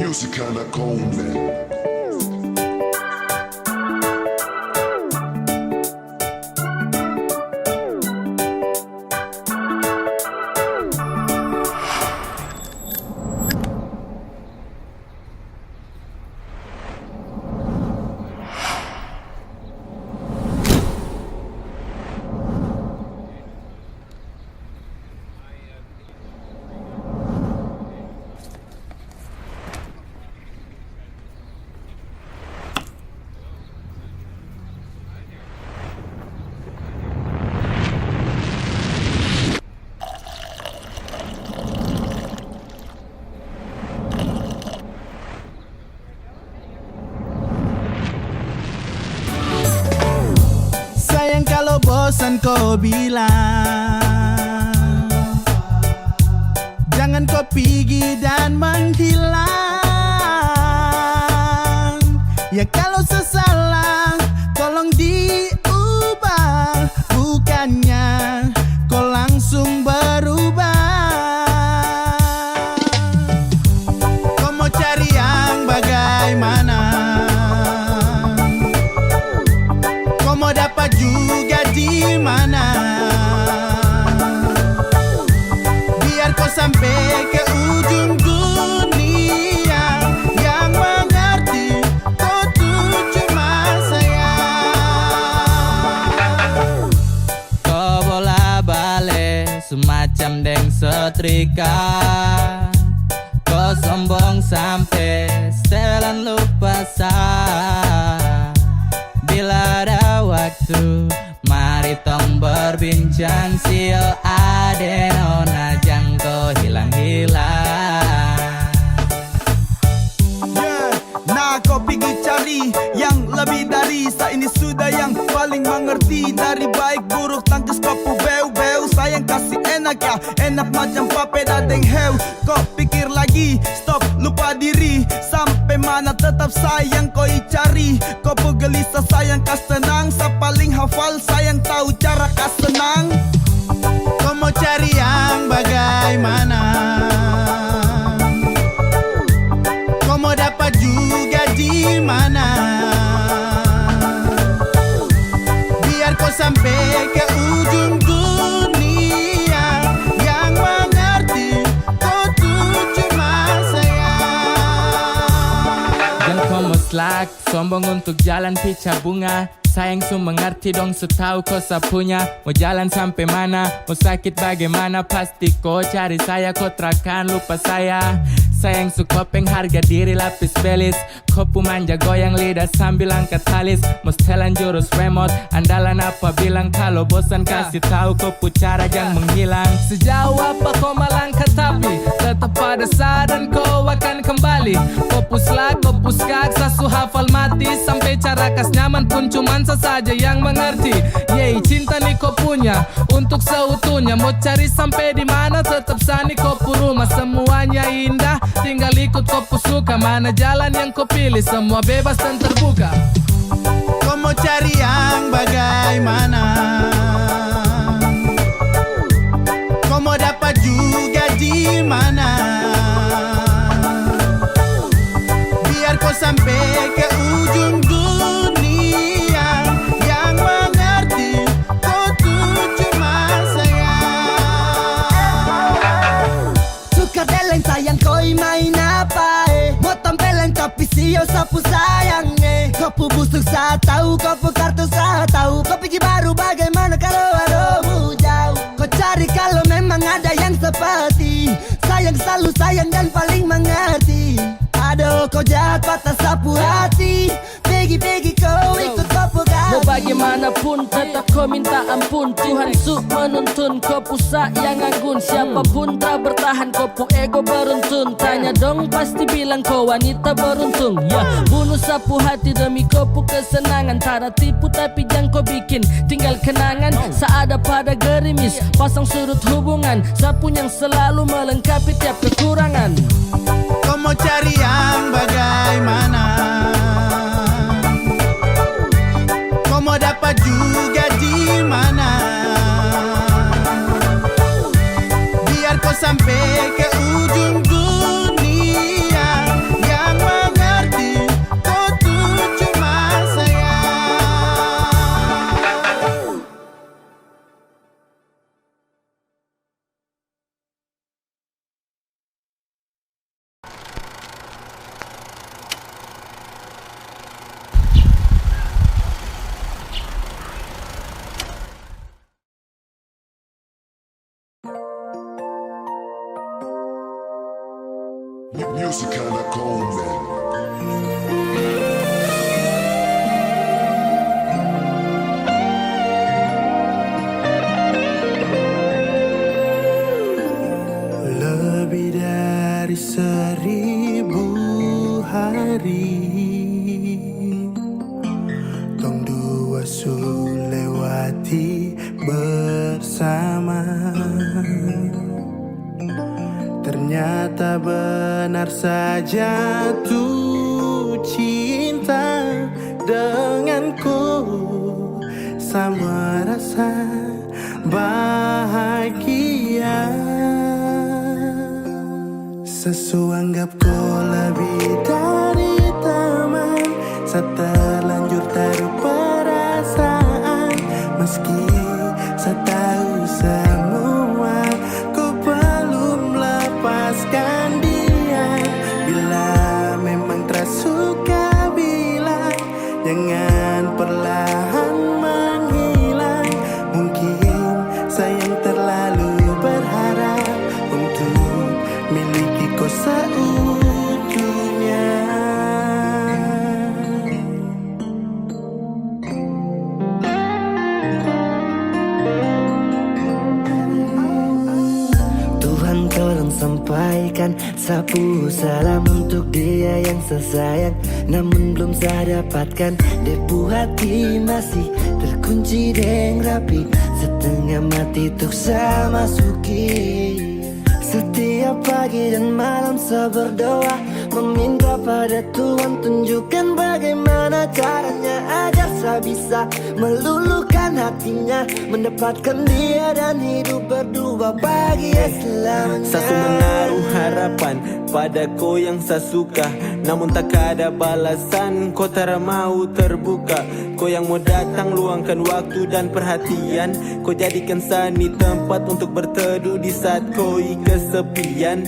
music kinda cold, man. Sayang kalau bosan kau bilang, jangan kau pergi dan menghilang. Ya kalau sesalah tolong diubah, bukannya kau langsung berubah. Kau mau cari yang bagaimana? Kau mau dapat juga di mana? Biar kau sampai ke ujung dunia, yang mengerti kau tuh cuma saya. Kau bola balik semacam deng setrika. Kau sombong sampai setelan lupa sah. Bila ada waktu, mari tong berbincang. Sio adeno najang kau hilang-hilang. Nah kau pergi cari yang lebih dari saya ini, sudah yang paling mengerti. Dari baik buruk tangkis kau beu-beu. Sayang kasih enak ya, enak macam papeda deng heu. Kau pikir lagi, stop lupa diri. Sampai mana tetap sayang kau cari. Kau gelisah sayang kas tenang. Sa paling hafal sayang tahu cara kas senang. Kau mau cari yang bagaimana? Kau mau dapat juga di mana? Biar kau sampai ke ujung dunia, yang mengerti kau tuh cuma saya. Dan kau mau slack, sombong untuk jalan pica bunga. Sayang su mengerti dong, setahu kau sapunya. Mau jalan sampai mana, mau sakit bagaimana, pasti kau cari saya. Kau terakan lupa saya. Sayang su kopeng harga diri lapis belis. Kopu manja goyang lidah sambil angkat alis. Mau setelan jurus remote, andalan apa bilang. Kalau bosan kasih tahu kopu cara jangan menghilang. Sejauh apa kau melangkah tapi tetap pada saat dan kau akan kembali. Kopu slak, kopu skak, sasu hafal mati. Sampai cara kas nyaman pun cuman saja yang mengerti. Yeay, cinta nih kau punya untuk seutuhnya. Mau cari sampai di mana tetap sani kopu rumah. Semuanya indah, tinggal ikut kopu suka. Mana jalan yang kau pilih, semua bebas dan terbuka. Kau mau cari yang bagaimana? Kau mau dapat juga di mana? Biar kau sampai ke ujung dunia, yang mengerti kau tuh cuma saya. Suka deleng sayang kau main apa mau tampilin tapi sio sapu sayang Kau busuk saat tahu, kau kartu saat tahu. Kau pergi baru bagaimana kalau aduhmu jauh. Kau cari kalau memang ada yang seperti sayang, selalu sayang dan paling mengerti. Aduh kau jahat patah sapu hati. Pergi kau ikut kopu ganti. Mau bagaimanapun tetap kau minta ampun. Tuhan su menuntun kau pusak yang anggun. Siapapun tak bertahan kopu ego beruntun. Tanya dong pasti bilang kau wanita beruntung. Ya bunuh sapu hati demi kopu kesenangan. Tara tipu tapi jangan kau bikin tinggal kenangan. Seada pada gerimis pasang sudut hubungan. Sapu yang selalu melengkapi tiap kekurangan. Kau mau cari yang bagaimana? Kau mau dapat juga di mana? Biar kau sampai ke ujung dunia, yang Music Anaconda. Lebih dari 1000 hari tong dua su lewati bersama. Ternyata benar saja tuh cinta denganku, sama rasa bahagia. Sesuanggap kau lebih dari teman, seterlanjur taruh perasaan. Meski saya tahu semua, kau belum lepaskan dia. Bila memang tersuka bilang, jangan perlahan menghilang. Mungkin sayang terlalu berharap untuk miliki kau seutuhnya. Tuhan tolong sampaikan sapu salam untuk dia yang sesayang, namun belum saya dapatkan. Debu hati masih terkunci deng rapi, setengah mati tuk saya masuki. Setiap pagi dan malam saya berdoa, meminta pada Tuhan tunjukkan bagaimana caranya agar saya bisa meluluhkan hatinya, mendapatkan dia dan hidup berdua bahagia selamanya. Saya menaruh harapan pada kau yang saya suka, namun tak ada balasan, kau tak mau terbuka. Kau yang mau datang luangkan waktu dan perhatian, kau jadikan sani tempat untuk berteduh di saat kau kesepian.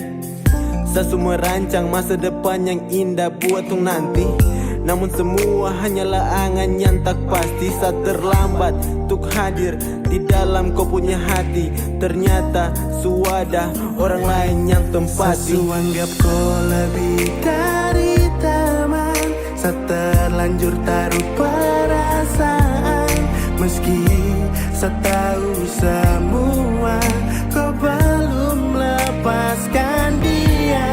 Saya semua rancang masa depan yang indah buat tung nanti, namun semua hanyalah angan yang tak pasti. Saat terlambat untuk hadir di dalam kau punya hati, ternyata suada orang lain yang tempati. Sesuanggap kau lebih dari teman, saya terlanjur taruh perasaan. Meski saya tahu semua, kau belum lepaskan dia.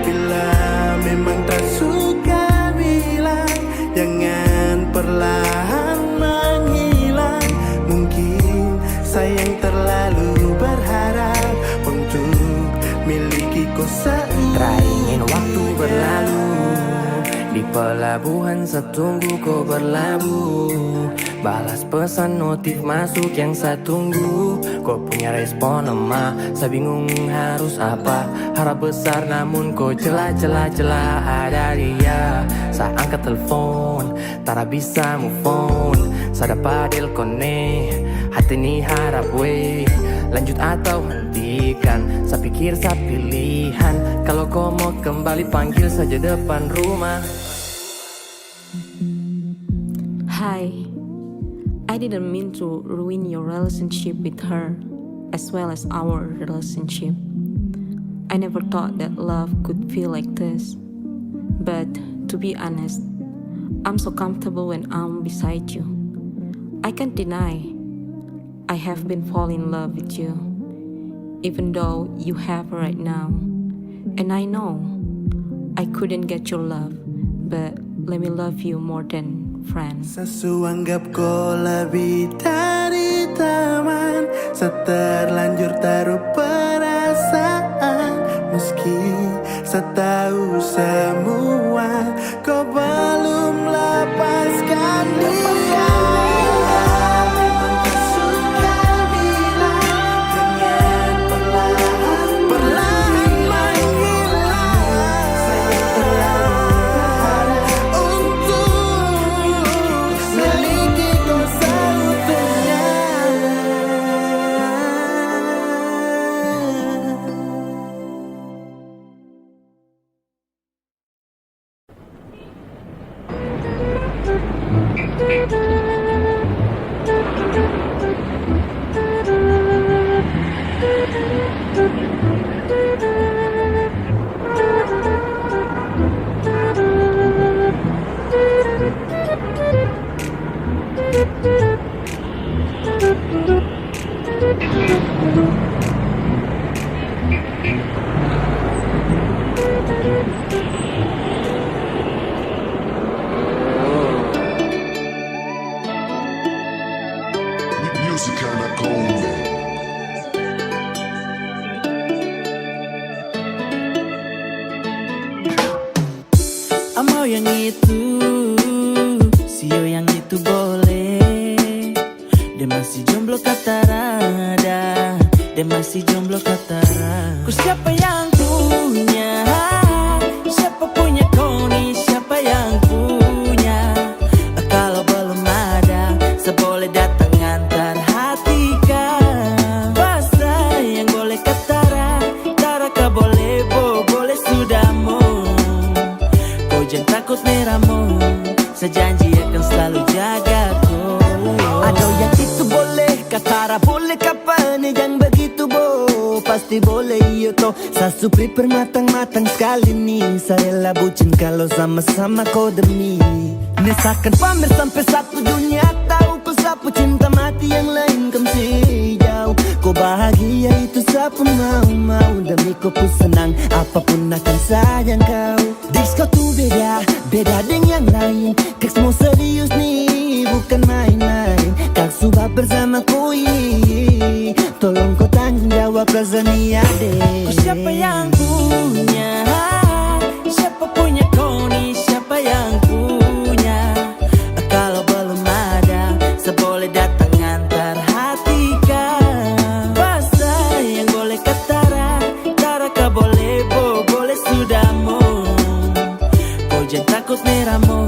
Bila memang tak suka bilang, jangan perlahan menghilang. Mungkin sayang terlalu berharap untuk miliki kau seutuhnya. Ingin waktu berlalu di pelabuhan, setunggu kau berlabuh. Balas pesan notif masuk yang saya tunggu, kau punya respon lemah, saya bingung harus apa. Harap besar namun kau celah-celah ada dia. Saya angkat telepon, tak bisa move on. Saya dapat delkone, hati ini harap we lanjut atau hentikan. Saya pikir saya pilihan, kalau kau mau kembali panggil saja depan rumah. Hi, I didn't mean to ruin your relationship with her, as well as our relationship. I never thought that love could feel like this. But to be honest, I'm so comfortable when I'm beside you. I can't deny I have been falling in love with you, even though you have her right now. And I know I couldn't get your love, but let me love you more than friends. Sesuanggap kau lebih dari teman, seterlanjur taruh perasaan. Meski saya tahu semua, kau belum lepaskan dia. Memang tak suka bilang, dengan perlahan menghilang. Saya terlalu untuk miliki kau seutuhnya. Music kinda cold, man. Mau yang itu, sio yang itu boleh. Dia masih jomblo kata rada, dia masih jomblo kata rada. Ku siapa yang punya, siapa punya kau nih, siapa yang punya. Kalau belum ada, seboleh datang antar hati kau. Bahasa yang boleh ketara, taraka boleh boleh sudah mau. Jangan takut meramu, sejanji akan selalu jaga kau. Ada yang itu boleh, katara boleh kapan yang begitu bo. Pasti boleh iyo toh, sasupri permatang-matang sekali nih. Saya lah bucin kalau sama-sama kau demi. Nesakan pamer sampai satu dunia tahu kau sapu cinta mati yang lain kemsi jauh. Kau bahagia itu sapu mau demi kau pun senang apapun akan sayang kau. Dis kau tuh beda dengan yang lain. Kau semua serius nih bukan main-main. Kau sudah bersama kau ini, tolong kau tanggung jawab rasanya deh. Kau siapa yang punya, siapa punya kau nih, siapa yang punya. Kalau belum ada, seboleh datang antar hati kau. Bahasa yang boleh ketara, taraka boleh boleh sudah mau. Kau jangan takut meramu,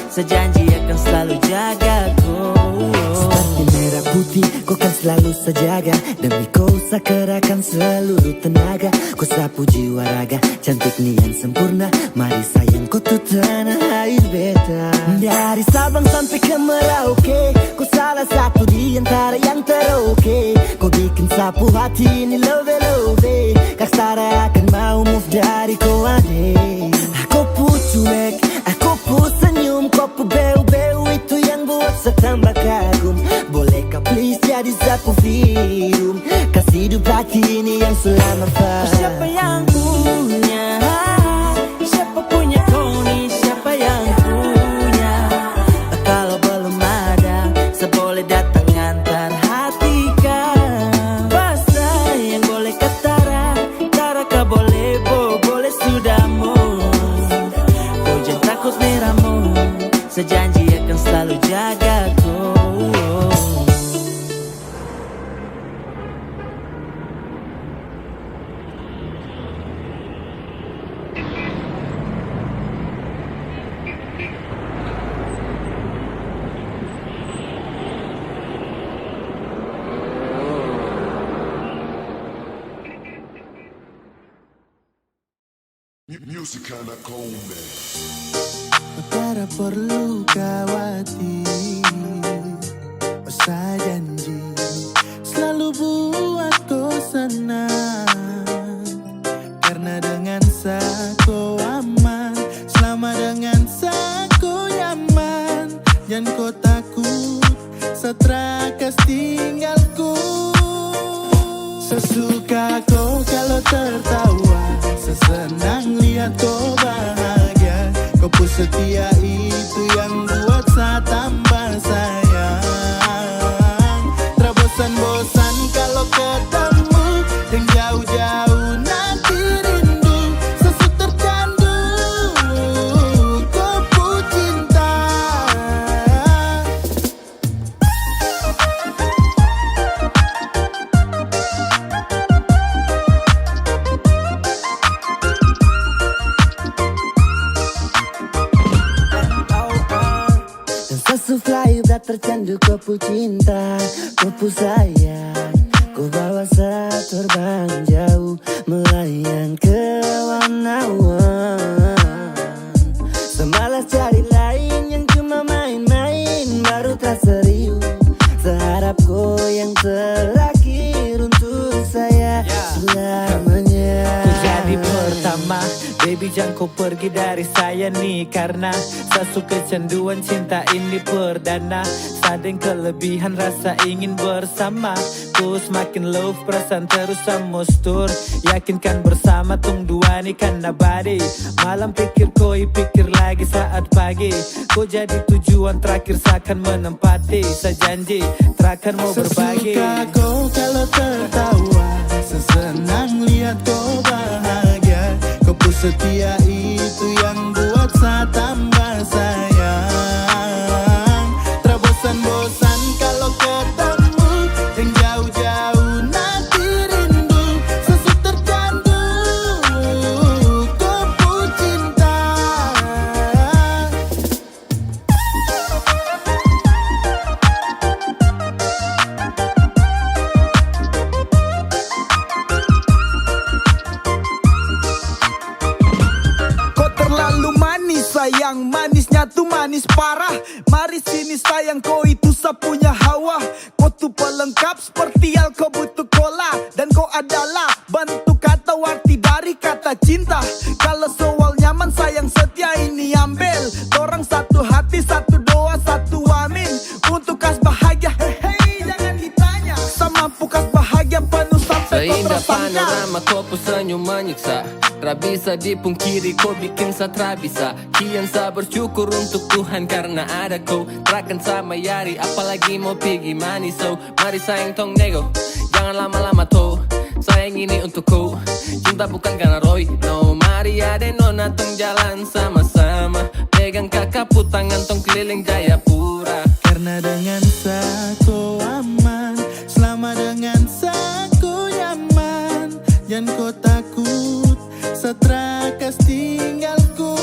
sejanji akan selalu jaga kau. Seperti merah putih, kau kan selalu sejaga. Demi kau sakerahkan seluruh tenaga. Kau sapu jiwa raga, cantik nian sempurna. Mari sayang kau tuh tanah air beta. Dari Sabang sampai ke Merauke, kau salah satu di antara yang teroke. Kau bikin sapu hati ini love-love. Kaksara akan mau move dari kau ade. Aku pun cuek, aku pun senyum. Kau pun beu-beu itu yang buat saya tambah kagum. Bolehkah please jadi sapu film, kasih hidup hati ini yang selama fast. Siapa yang punya, siapa punya kau nih, siapa yang punya. Kalau belum ada, seboleh datang antar hati kau. Bahasa yang boleh ketara, taraka boleh boleh sudah mau. Kau jangan takut meramu, sejanji akan selalu jaga kau. Music kinda cold, man. Utara perlu khawatir, saya janji selalu buat kau senang. Karena dengan kau aman, selama dengan kau nyaman. Jangan kau takut, seterakas tinggalku. Sesuka kau kalau tertawa, sesenang lihat kau bahagia. Kau pun setia itu yang buat saya tambah sayang. Terbosan-bosan kalau ketemu, dan jauh-jauh nanti rindu. Sesu tercandu, kau pun cinta. Fly udah tercandu kau pun cinta, kau pun sayang. Kau bawa saya terbang jauh, melayang ke awan-awan. Semalas cari lain yang cuma main-main, baru tak serius. Seharap kau yang terakhir untuk saya selamanya. Ku jadi pertama, baby Baby jangan kau pergi dari saya nih, karena saya suka kecanduan cinta ini perdana. Sadeng kelebihan rasa ingin bersama, ku semakin love perasaan terus mustur. Yakinkan bersama tung dua nih kan abadi. Malam pikir koi pikir lagi saat pagi, kau jadi tujuan terakhir seakan menempati. Saya janji terakan mau berbagi. Sesuka kau kalau tertawa, sesenang lihat kau bahagia. Kau pun setia itu yang buat saya tambah sayang. Terbosan-bosan kalau ketemu, yang jauh-jauh nanti rindu. Sesuk tercandu, kau pun cinta. Kau terlalu manis sayang, manisnya tuh manis parah. Mari sini sayang, kau itu saya punya hawa. Kau tuh pelengkap seperti alkohol butuh cola. Dan kau adalah bentuk kata arti dari kata cinta. Kalau soal nyaman sayang setia ini ambil. Orang satu hati, satu doa, satu amin. Untuk kas bahagia, hei jangan ditanya. Sama pukas bahagia penuh sampai kau Seindah tersangka. panorama kau pun senyum menyiksa. Tak bisa dipungkiri kau bikin saya bisa. Kian saya bersyukur untuk Tuhan karena ada kau. Takkan sama yari apalagi mau pergi manis. So mari sayang tong nego, jangan lama-lama tuh. Sayang ini untuk kau, cinta bukan karena Roy. No, mari ada nona tong jalan sama-sama. Pegang kakak tangan tong keliling Jayapura. Karena dengan saku aman, selama dengan saku nyaman. Jangan kau takut, seterakas tinggalku.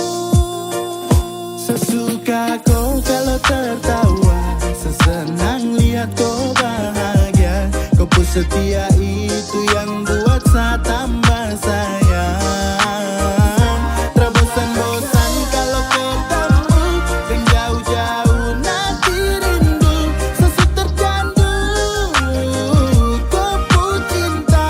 Sesuka kau kalau tertawa, sesenang lihat kau bahagia. Kau pun setia itu yang buat saya tambah sayang. Terbosan-bosan kalau ketemu, dan jauh-jauh nanti rindu. Sesuk tercandu, kau pun cinta.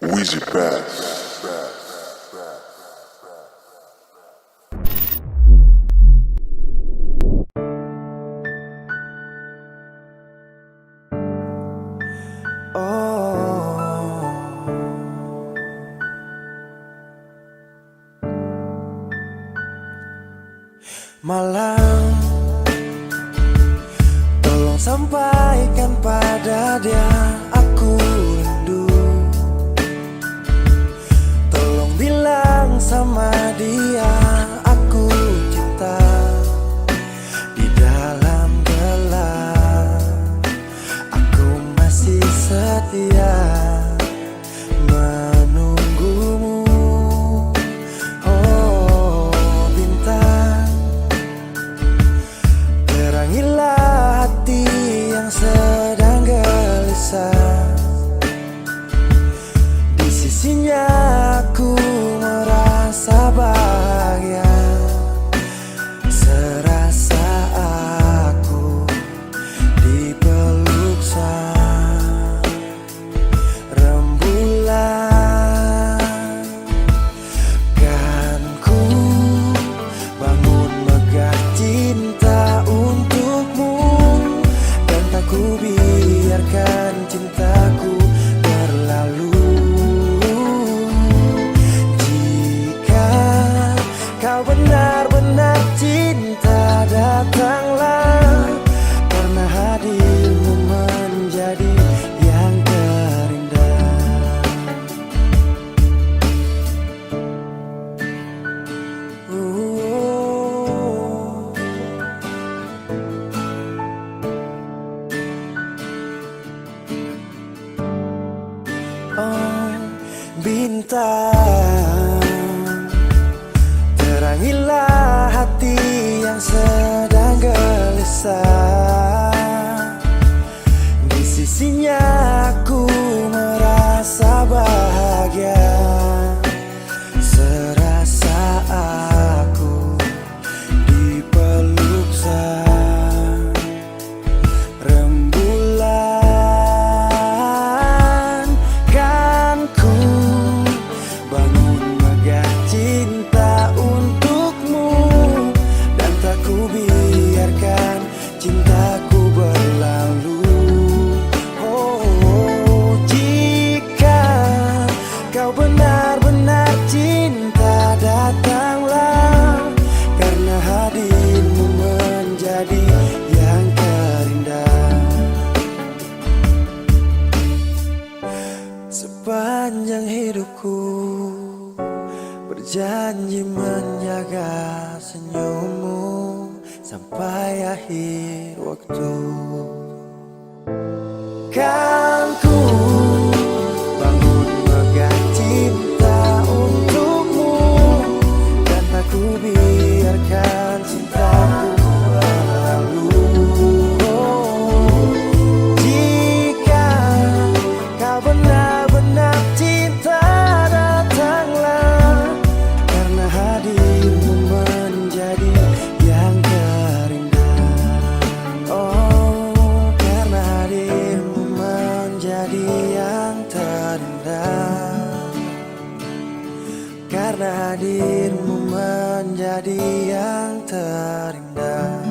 Weezy Bass. Malam, tolong sampaikan pada dia aku rindu. Tolong bilang sama dia aku cinta. Di dalam gelap aku masih setia menunggumu. Oh bintang, terangilah hati yang sedang gelisah. Di sisinya aku merasa bahagia, serasa aku dipeluk sang rembulan. Kan ku bangun megah cinta untukmu, dan tak ku biarkan cintaku berlalu. Jika kau benar-benar cinta, datanglah, karena hadirmu menjadi yang terindah. Oh bintang, rasa. Di sisinya aku merasa bahagia, serasa aku dipeluk sang rembulan. Kan ku bangun megah cinta untukmu, dan tak ku biarkan cintaku berlalu. Oh, jika kau benar-benar cinta, datanglah, karena hadirmu menjadi yang terindah. Sepanjang hidupku berjanji menjaga senyummu sampai akhir waktu. Kan ku bangun megah cinta untukmu, dan aku biarkan cintaku berlalu. Oh, jika kau benar-benar cinta, datanglah, karena hadirmu menjadi yang terindah. Oh, karena hadirmu menjadi yang terindah, karena hadirmu menjadi yang terindah.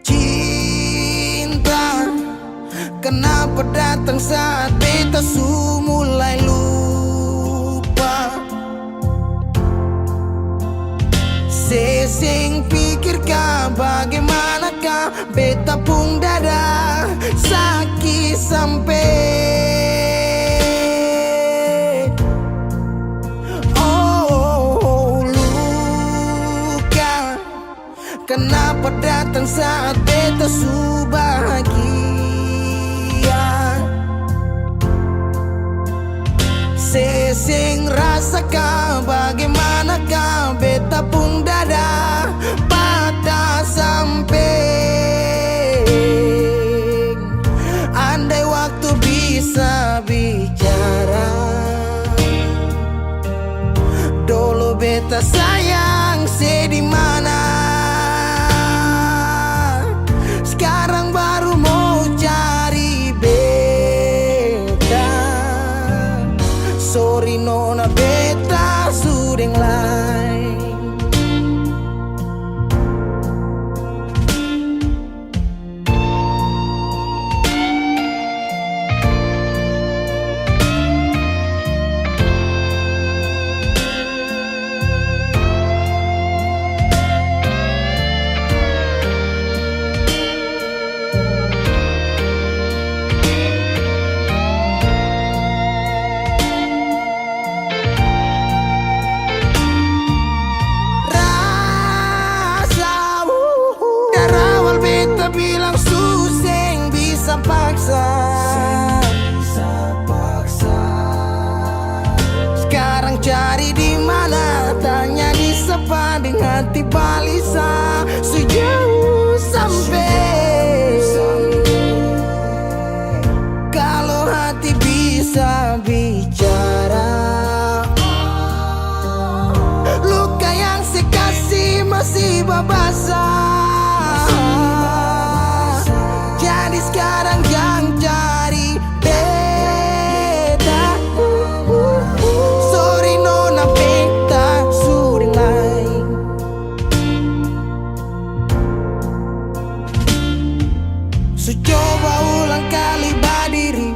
Cinta, kenapa datang saat beta su mulai lupa? Sesing pikirkah bagaimanakah beta pun dada sakit sampai. Oh, luka, kenapa datang saat beta su bahagia? Sesing rasakah bagaimanakah beta pun dada patah sampai. Andai waktu bisa bicara, dulu beta sayang sedih mana. Sekarang baru mau cari beta. Sorry nona, beta sudeng lain. Bilang suseng bisa paksa. Sekarang cari di mana, tanya di sepading hati balisa. Sejauh sampai, kalau hati bisa bicara, luka yang sekasih masih babasa. Jadi sekarang jangan cari beta. Sorry nona, beta sudeng lain. So coba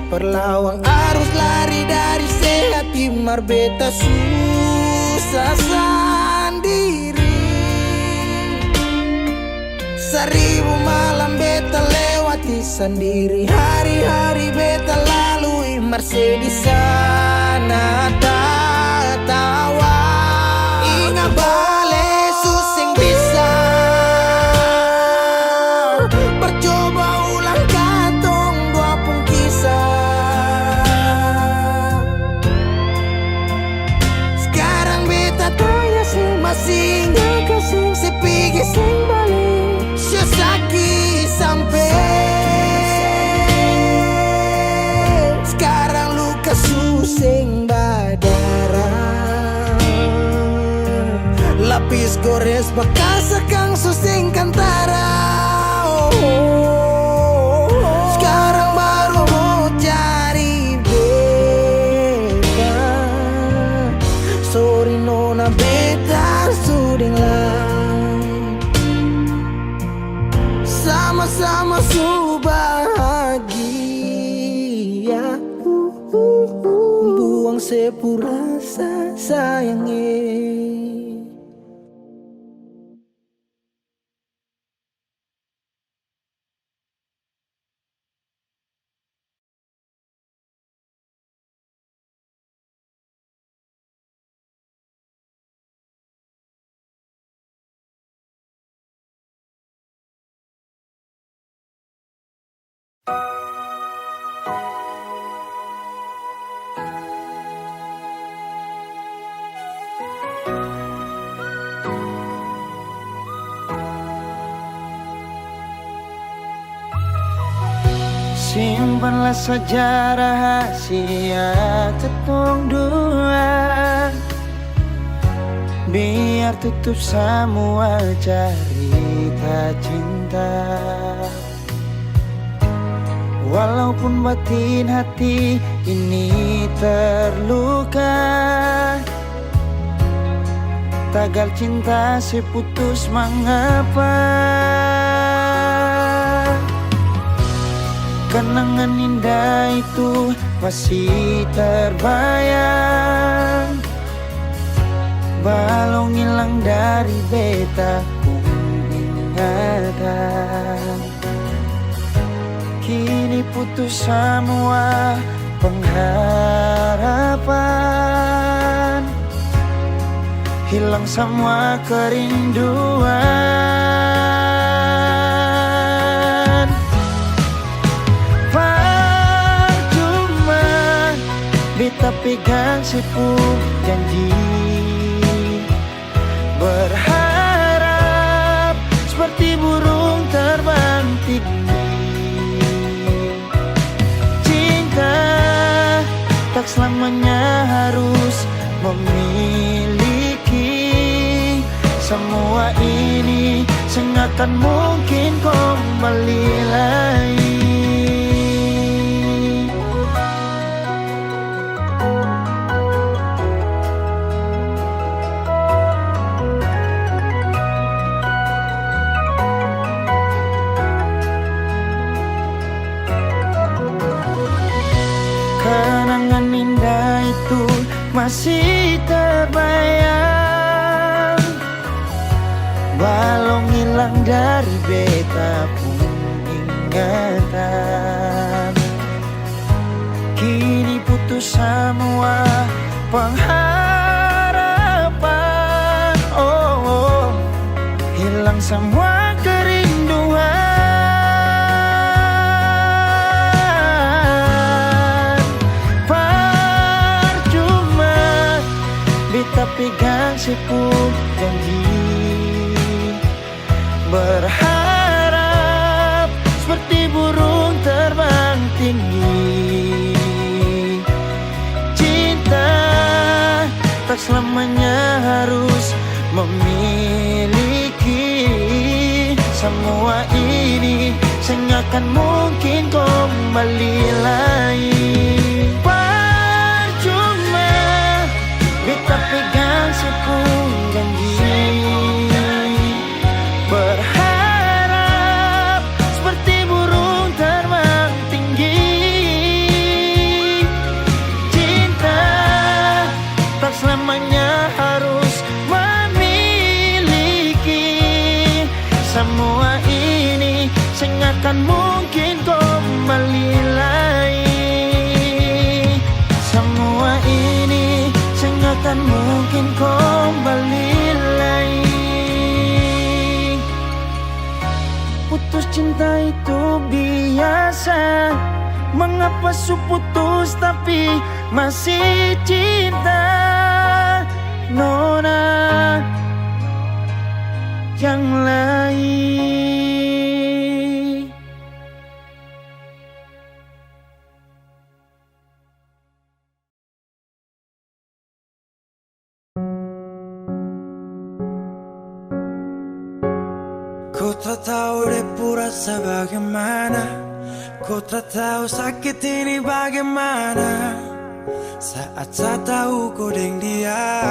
Perlawang arus lari dari sehat timar beta susah sendiri. Seribu malam beta lewati sendiri. Hari-hari beta lalui Marse di sana tawa. Ingat bale susing bisa. Percoba ulang katong dua pun kisah. Sekarang beta tanya sing masih nggak kasih sepigi sing balik. Sesaki sampai sekarang luka susing badara. Lapis gores bekas kang susing kantara. Sekarang baru mau cari beta. Sorry nona beta suding lah. Sama-sama su bahagia. Buang sepurasa sayangnya. Simpanlah sejarah rahasia ketong dua. Biar tutup semua cerita cinta. Walaupun batin hati ini terluka. Tagal cinta seputus mengapa. Kenangan indah itu masih terbayang. Balong hilang dari beta pun ingatan. Kini putus semua pengharapan. Hilang semua kerinduan. Beta pegang sepuh janji. Berharap seperti burung terbang tinggi. Cinta tak selamanya harus memiliki. Semua ini sengakan mungkin kembali lagi. Kenangan indah itu masih terbayang. Balong hilang dari beta pun ingatan. Kini putus semua pengharapan. Oh, hilang semua kerinduan. Beta pegang sepuh janji. Berharap seperti burung terbang tinggi. Cinta tak selamanya harus memiliki. Semua ini sengakan mungkin kembali lagi. Beta pegang sepuh janji. Berharap seperti burung terbang tinggi. rasa, mengapa su putus tapi masih cinta. Nona yang lain. Ku tak tahu depu rasa bagaimana, ku tak tahu sakit ini bagaimana. Saat saya tahu ku deng dia,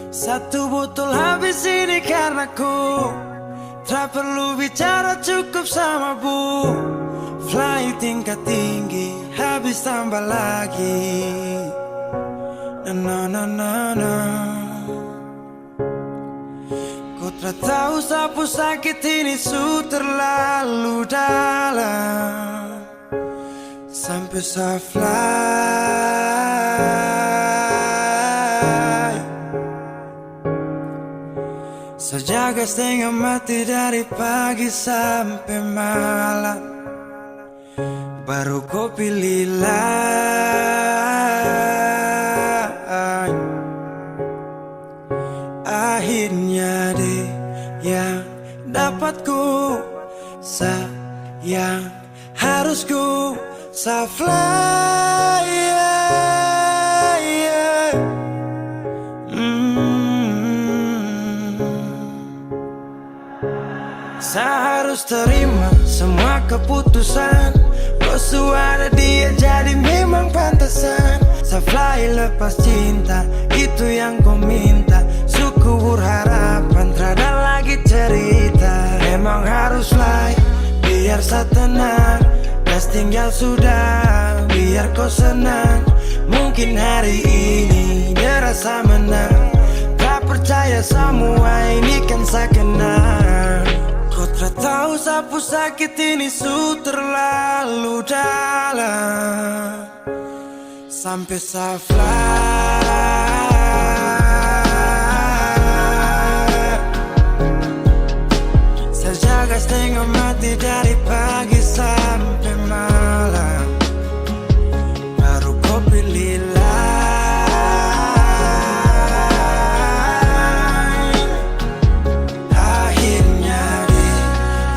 satu botol habis ini karena ku tak perlu bicara, cukup sama bu. Fly tingkat tinggi habis tambah lagi. Na na na na. Ku tak tahu sapu sakit ini su terlalu dalam, sampai saya fly. Sejaga setengah mati dari pagi sampai malam, baru kau pilih lain. Akhirnya deh yang dapat ku sayang, harus ku fly, yeah. Saya harus terima semua keputusan, kau ada dia jadi memang pantasan. Saya fly lepas cinta, itu yang kau minta. Suku berharapan, terada lagi cerita. Memang harus fly, biar saya tenang. Gas tinggal sudah, biar kau senang. Mungkin hari ini dia rasa menang. Tak percaya semua ini kan saya kenal. Kau tak tahu sapu sakit ini su terlalu dalam, sampai saya fly. Saya jaga setengah mati dari pagi sampai malam, baru kau pilih lain. Akhirnya dia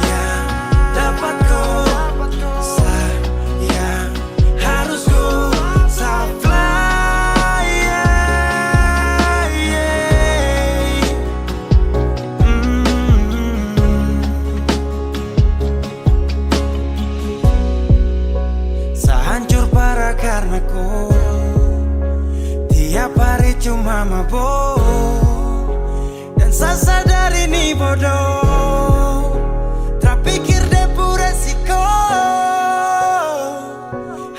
yang dapat kau sayang, harus kau fly, yeah, yeah. Saya hancur parah karena kau tiap hari cuma mabuk, dan saya sadar ini bodoh. Tak pikir depu resiko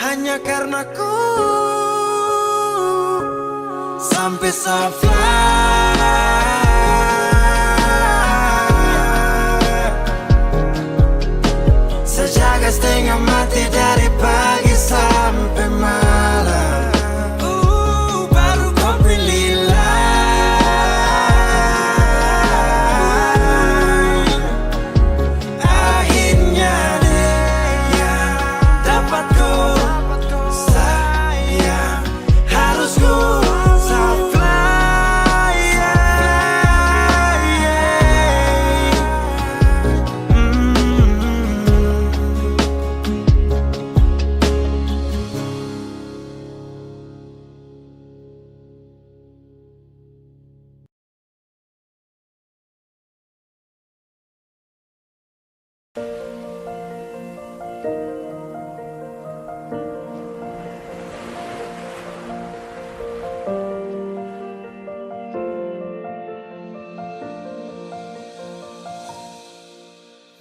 hanya karena ku sampai saya fly. Sejaga setengah mati dari pagi sampai malam, baru kau pilih lain. Akhirnya dia yang dapat ku sayang, harus ku fly, yeah, yeah.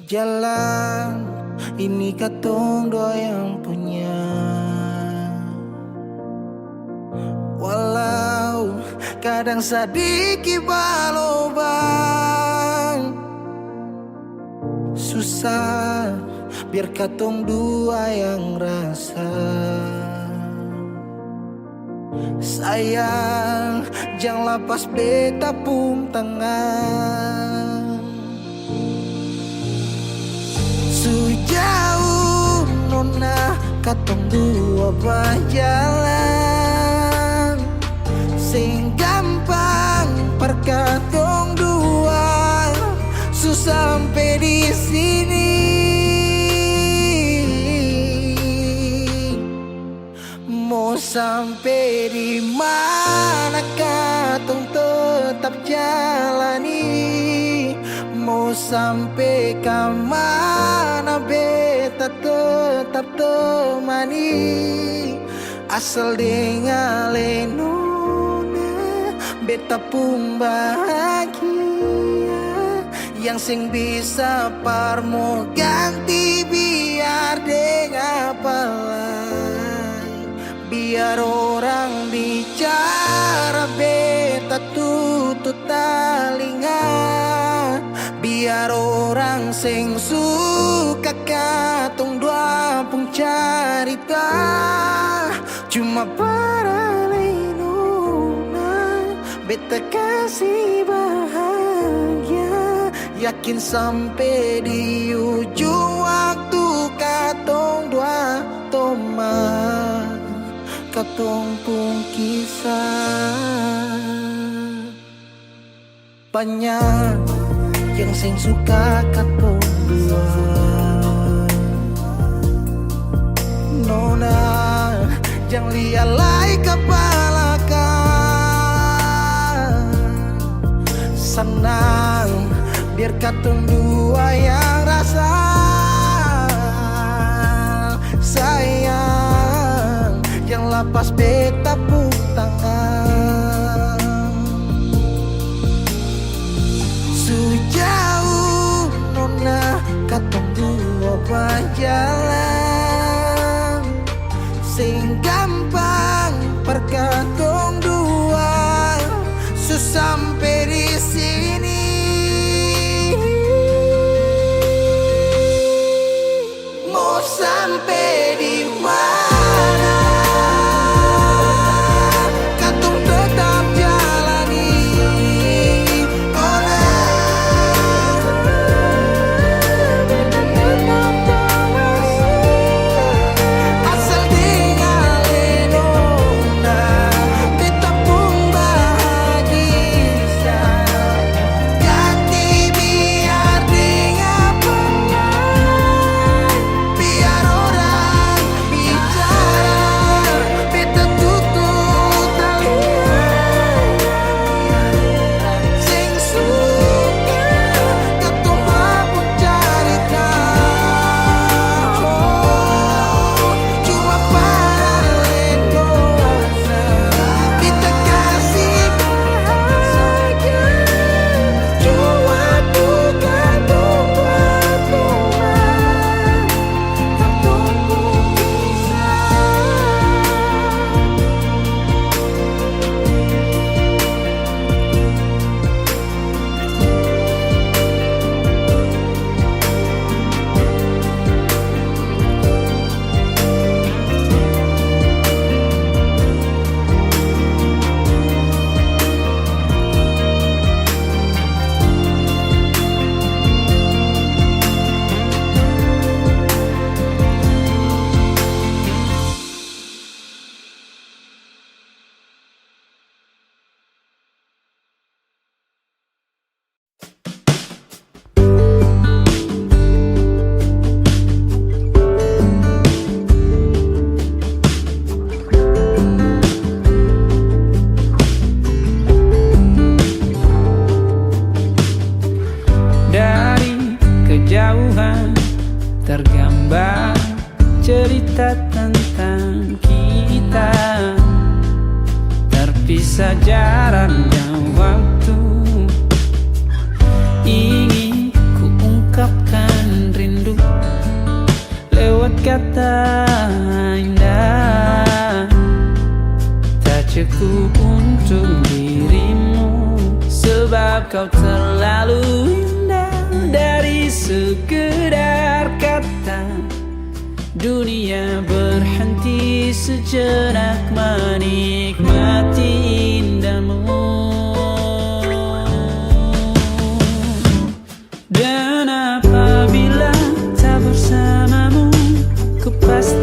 Jalan ini katong dua yang punya, walau kadang sedikit balobang. Susah biar katong dua yang rasa. Sayang jangan lepas beta pun tangan. Nona katong dua berjalan sing gampang perkatong dua susah sampai di sini. Mau sampai di mana katong tetap jalani, mau sampai ke mana beta tetap temani. Asal dengar nona beta pun bahagia, yang sing bisa parmo ganti biar dengan apa lain. Biar orang bicara beta tutup telinga, biar orang sing suka katong dua pun cerita. Cuma para nona beta kasih bahagia, yakin sampai di ujung waktu katong dua teman, katong pun kisah. Banyak yang sing suka katong dua, nona jangan lialai kepala kan. Senang biar katong dua yang rasa sayang, yang lapas beta pun tangan. Sejauh nona katong dua berjalan sing gampang perkatong dua susah sampai di sini. Mau sampai di mana katong tetap jalani. Oh nah, asal dengar nona beta pun bahagia, ganti biar dengan pengen. Biar orang bicara beta tutup telinga, sing suka katong pun cerita. Cuma para nona beta kasih bahagia, cuma bukan katong berteman, katong pun kisah. Dari kejauhan tergambar cerita tentang kita, terpisah jarak dan waktu. Ingin ku ungkapkan rindu lewat kata indah, tak cukup untuk dirimu sebab kau terlalu indah. Dari sekedar kata dunia berhenti sejenak menikmati indahmu. Dan apabila tak bersamamu, ku pasti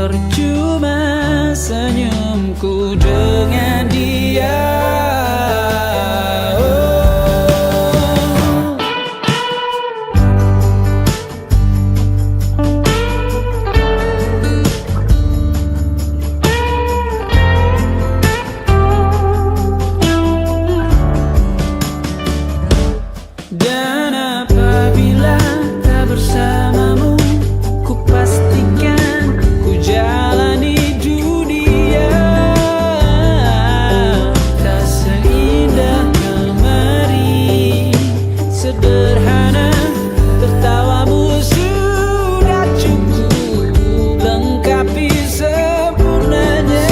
percuma senyumku dengan dia. Dan apabila tak bersamamu, ku pastikan ku jalani dunia tak seindah kemari. Sederhana tertawamu sudah cukup lengkapi sempurnanya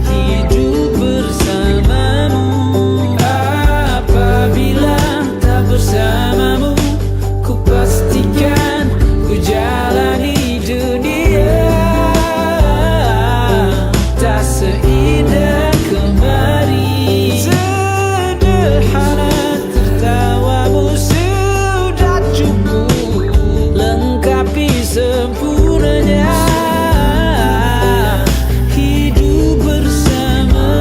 hidup bersamamu. Apabila tak bersamamu, ku pastikan ku jalani dunia tak seindah kemari. Sederhana tertawamu sudah cukup lengkapi sempurnanya hidup bersamamu.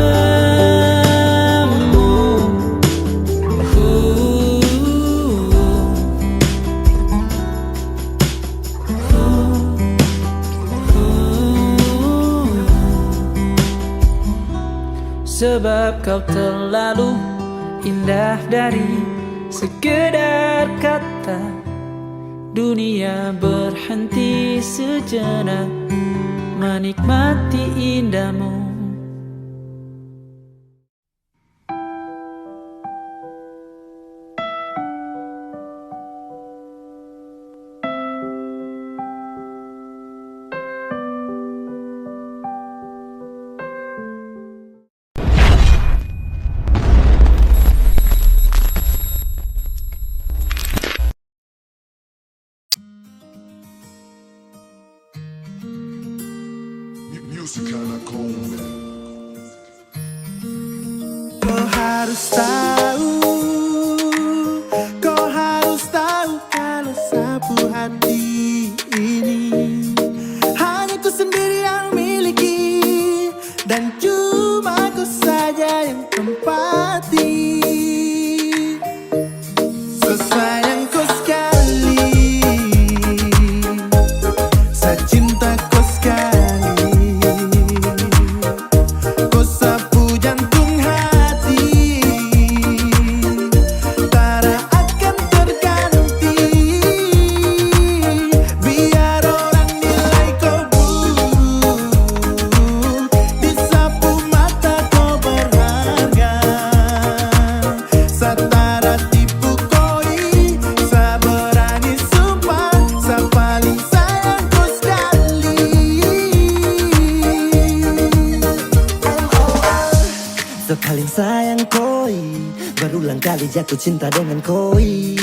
Sebab kau terlalu indah dari sekedar kata. Dunia berhenti sejenak menikmati indahmu. Music kinda cold, man. Kau harus tahu, kau harus tahu kalau sapu hati ini hanya ku sendiri yang miliki, dan cuma ku saja yang tempati. Sesayang kau sekali, secinta kau sekali. Paling sayang koi, berulang kali jatuh cinta dengan koi.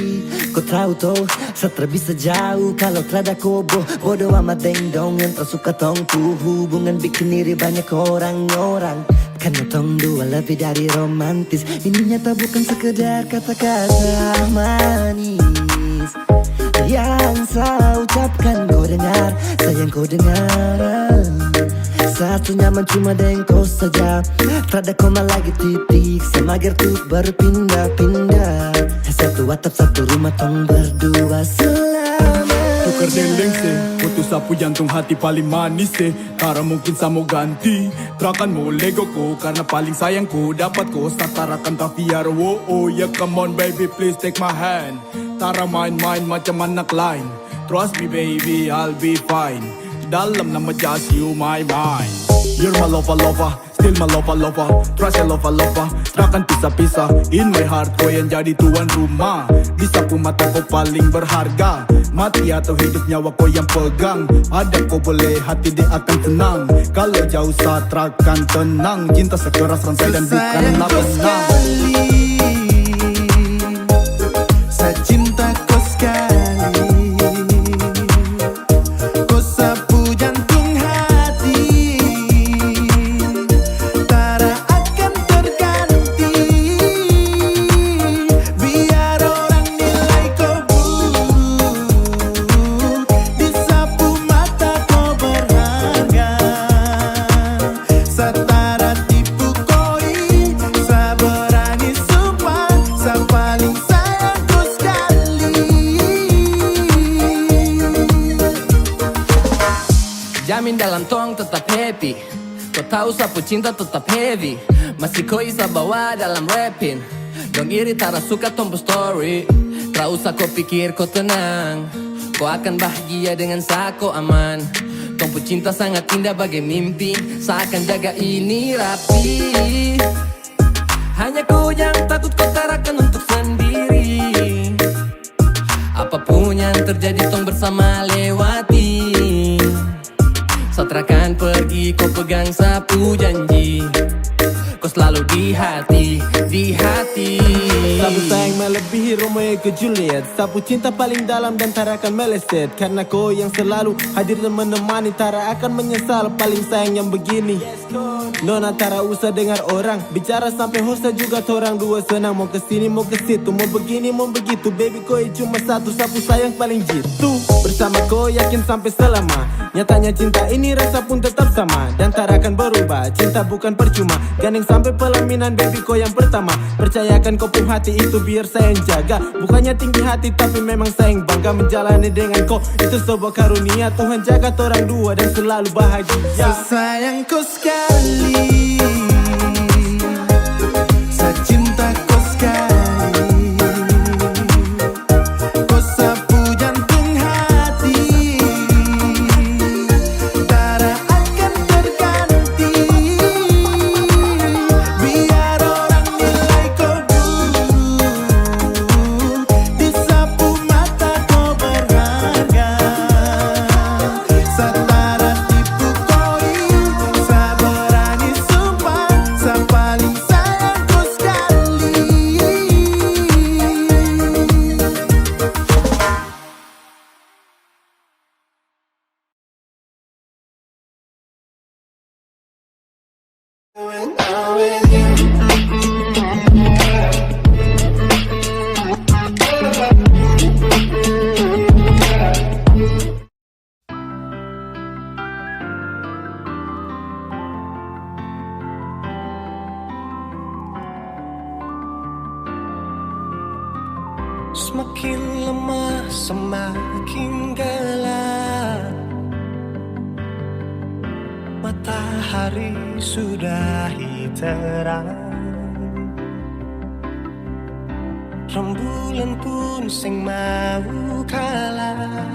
Kau tahu toh, setra bisa jauh kalau terada kobo. Bodoh amat deng dong yang tak suka tongku. Hubungan bikin iri banyak orang-orang, karena tong dua lebih dari romantis. Ini nyata bukan sekedar kata-kata manis yang saya ucapkan. Kau dengar, sayang kau dengar. Satu nyaman cuma dengan kau saja, tak ada koma lagi titik. Semager tuh berpindah-pindah, satu atap satu rumah tong berdua selama. Tukar deleng se, putus sapu jantung hati paling manis se. Karena mungkin saya mau ganti, terakan mau lego ko. Karena paling sayangku dapat ko, satarakan tafiar. Oh yeah, come on baby please take my hand. Tara main-main macam anak lain. Trust me baby I'll be fine. Dalam nama just you my mind. You're my lover, still my lover. Trust ya lover. Takkan pisah-pisah. In my heart kau yang jadi tuan rumah. Di sapu mata kau paling berharga. Mati atau hidup nyawa kau yang pegang. Ada kau boleh hati dia akan tenang. Kalau jauh saat takkan tenang. Cinta sekeras rantai dan bukanlah benang. Secinta kau sekali. happy. Kau tahu sapu cinta tetap heavy, masih kau bisa bawa dalam rapping. Dong iri tak suka tombo story. Tak usah kau pikir kau tenang, kau akan bahagia dengan sako aman. Tompo cinta sangat indah bagai mimpi, seakan jaga ini rapi. Hanya kau yang takut kau tarakan untuk sendiri. Apapun yang terjadi tong bersama lewati. Satrakan pergi kau pegang sapu janji, kau selalu di hati, di hati. Sapu sayang melebihi Romeo ke Juliet, sapu cinta paling dalam dan tak akan meleset. Karena kau yang selalu hadir dan menemani, tak akan menyesal paling sayang yang begini. Nona tak usah dengar orang bicara sampai hosta juga torang dua senang. Mau kesini mau ke situ, mau begini mau begitu. Baby kau cuma satu, sapu sayang paling jitu. Bersama kau yakin sampai selama. Nyatanya cinta ini rasa pun tetap sama dan tak akan berubah. Cinta bukan percuma, gandeng sampai pelaminan baby kau yang pertama. Percayakan kau pun hati itu biar sayang jaga. Bukannya tinggi hati tapi memang sayang bangga menjalani dengan kau. Itu sebuah karunia, Tuhan jaga torang dua dan selalu bahagia. Sayangku sekali, saya cinta kau sekali. Kau sapu jantung hati, tak akan terganti. Biar orang nilai kau buruk, disapu mata kau berharga. Setara tipu koi, saya berani sumpah, saya paling sayang kau sekali. Semakin lemah, semakin gelap. Matahari sudahi terang. Rembulan pun sing mau kalah,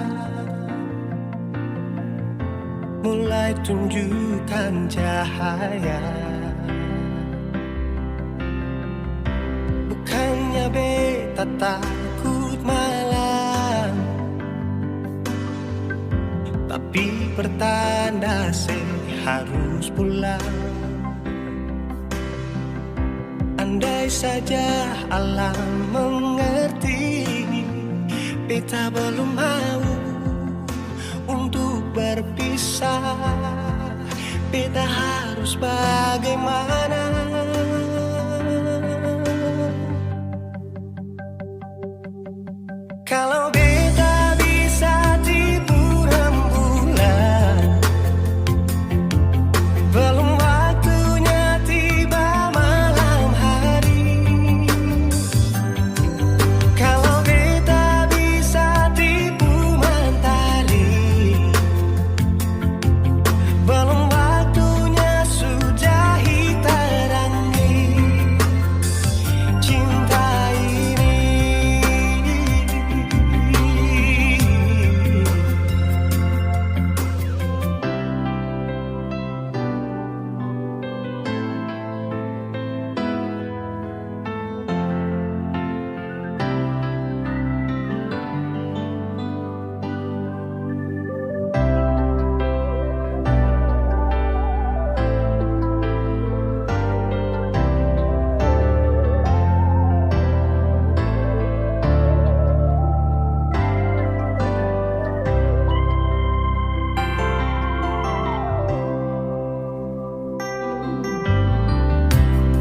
mulai tunjukkan cahaya. Bukannya beta takut malam, tapi pertanda harus pulang. Andai saja alam mengerti, beta belum mau untuk berpisah. Beta harus bagaimana? Kalau beta bisa tipu rembulan, belum waktunya tiba malam hari. Kalau beta bisa tipu mentari, belum waktunya sudahi terangi cinta ini.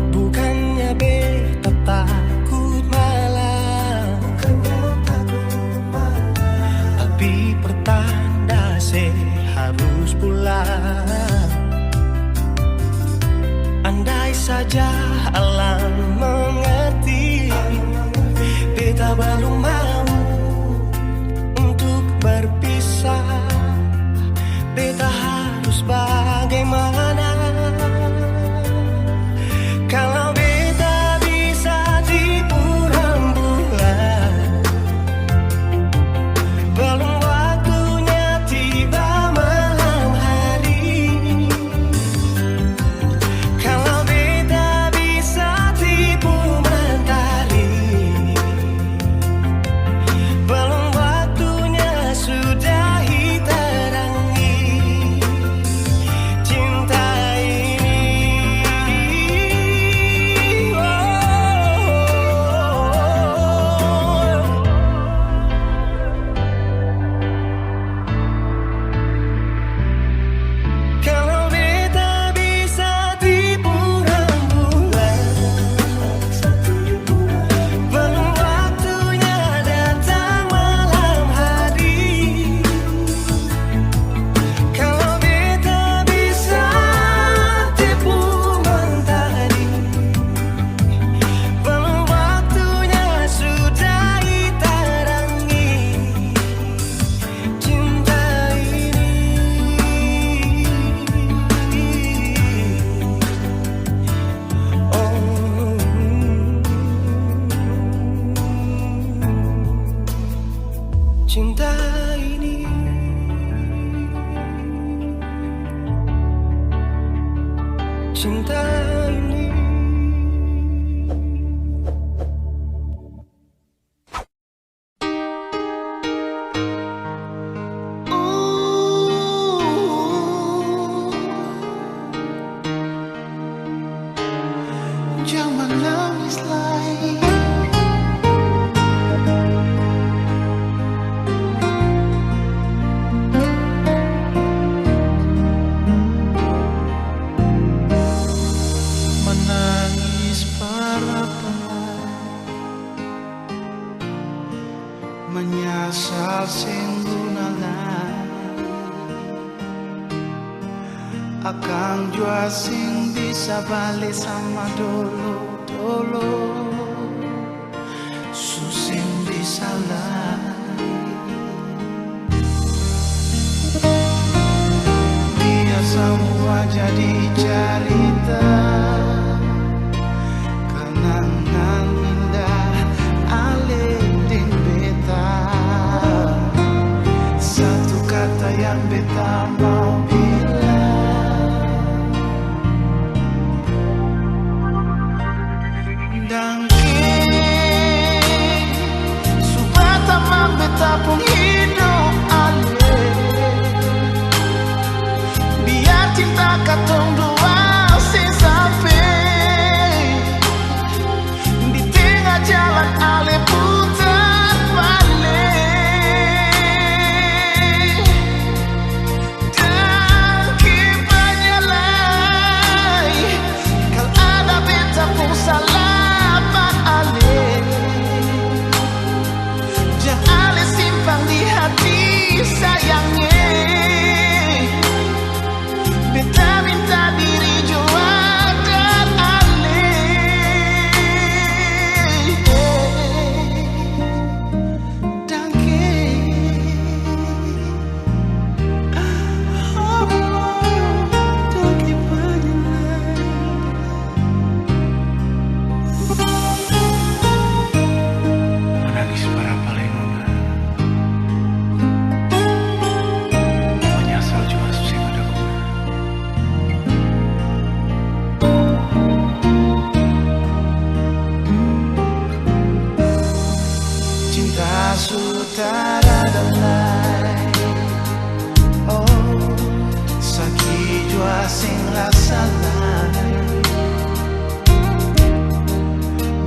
Bukannya beta takut malam, tapi pertanda harus pulang. Andai saja alam mengerti, beta belum mau untuk berpisah. Beta harus bagaimana? ini. Jangan nangis lagi. Menangis para pemain, menyasar singgunalan, akang jua sing bisa balik sama dulu susing bisa lari. Biar semua jadi cerita, kenangan indah alidin beta. Satu kata yang beta mau bilang, dangke subata beta pun hidup ale. Biar cinta katong dua sampai di tengah jalan ale putar balik. Dangke banyalai, kalau ada beta pun salah pak ale. Jangan ale simpan di hati sayangnya. Beta minta diri jua dan ale. Dangke dangke banyalai. Menangis para palenuna, menyesal jua susah ada guna. Cinta sutara dalai, oh sakit jua sing rasa lain.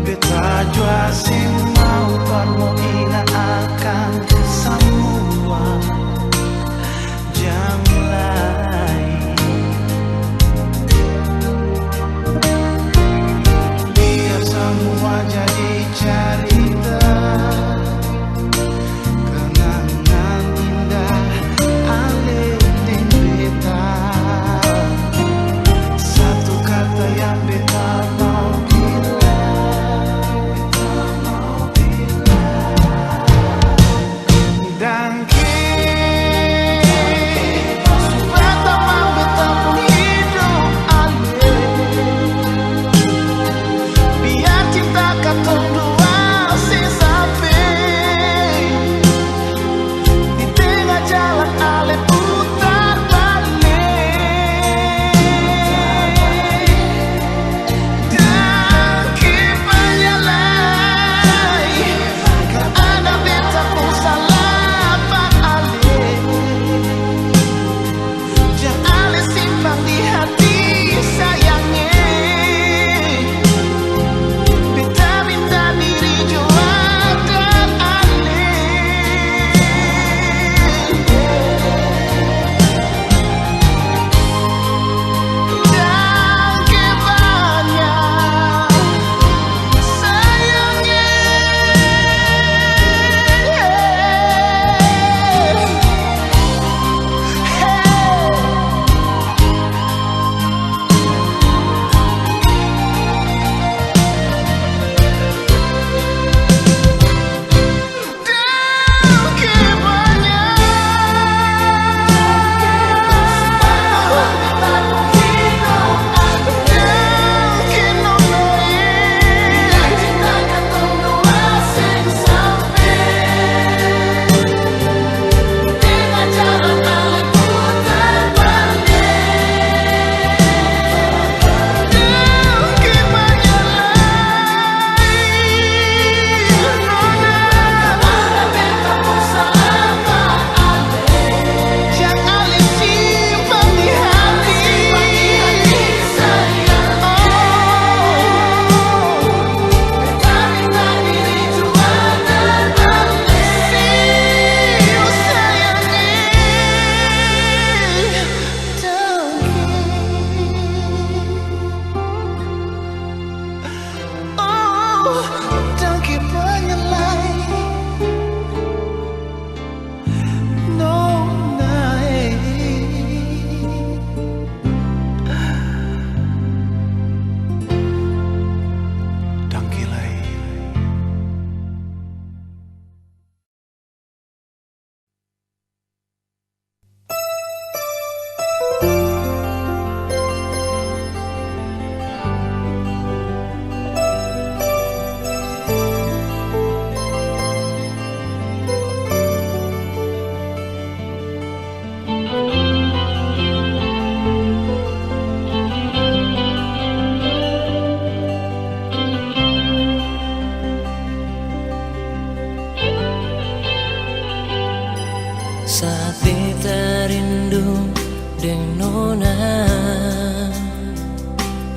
Beta jua sing mau parmo ina akan semua jam lain. Biar semua jadi cerita,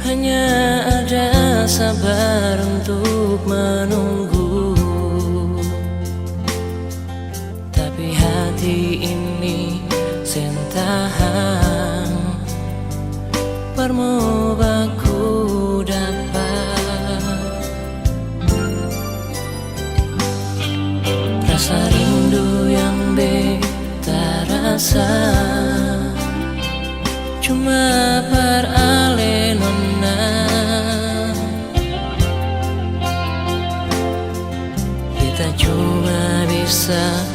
hanya ada sabar untuk menunggu. Tapi hati ini sentahan permobaku dapat. Rasa rindu yang beta rasa cuma peralena. Kita cuma bisa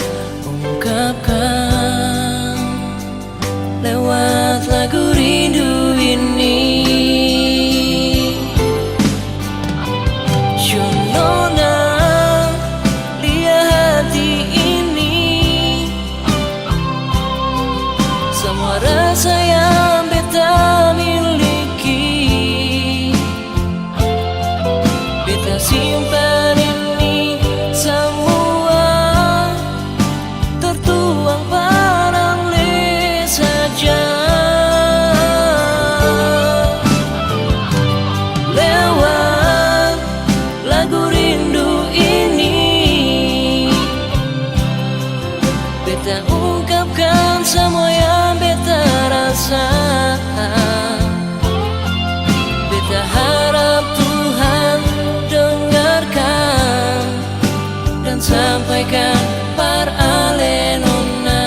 ungkapkan lewat lagu rindu ini. Jonona lihat hati ini, semua rasa yang beta miliki, beta simpan ini semua tertuang paralel saja. Lewat lagu rindu ini, beta ungkapkan semua yang beta rasa. Beta harap Tuhan dengarkan dan sampaikan paralenona.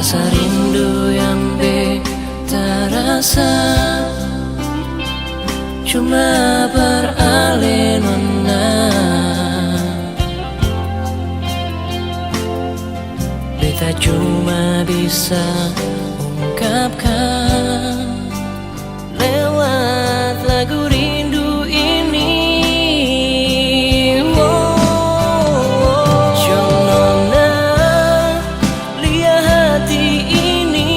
Rasa rindu yang beta rasa cuma paralenona. Beta cuma bisa ungkapkan lewat lagu rindu ini. Jonona lihat hati ini,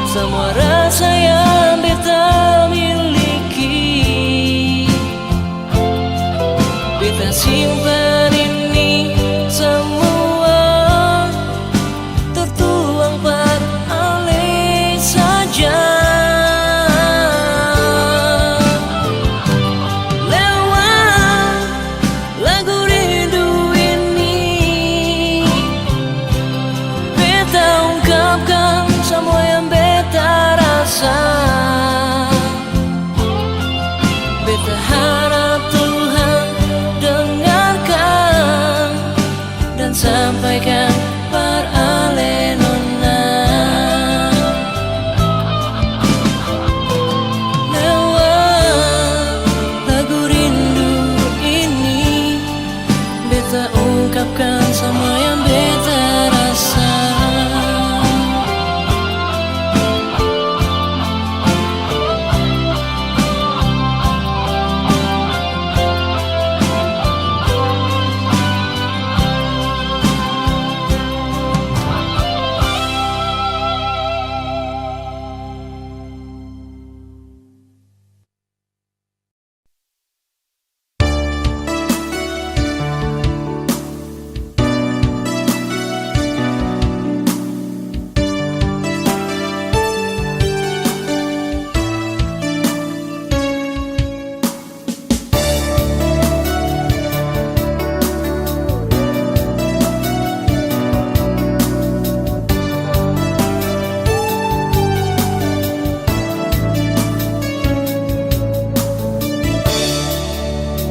semua rasa yang beta miliki, beta simpan ini semua tertuang paralel saja. Lewat lagu rindu ini, beta ungkapkan semua yang beta rasa. Beta harap Tuhan dengarkan dan sampaikan paralenona. Lewat lagu rindu ini, beta ungkapkan semua yang beta rasa.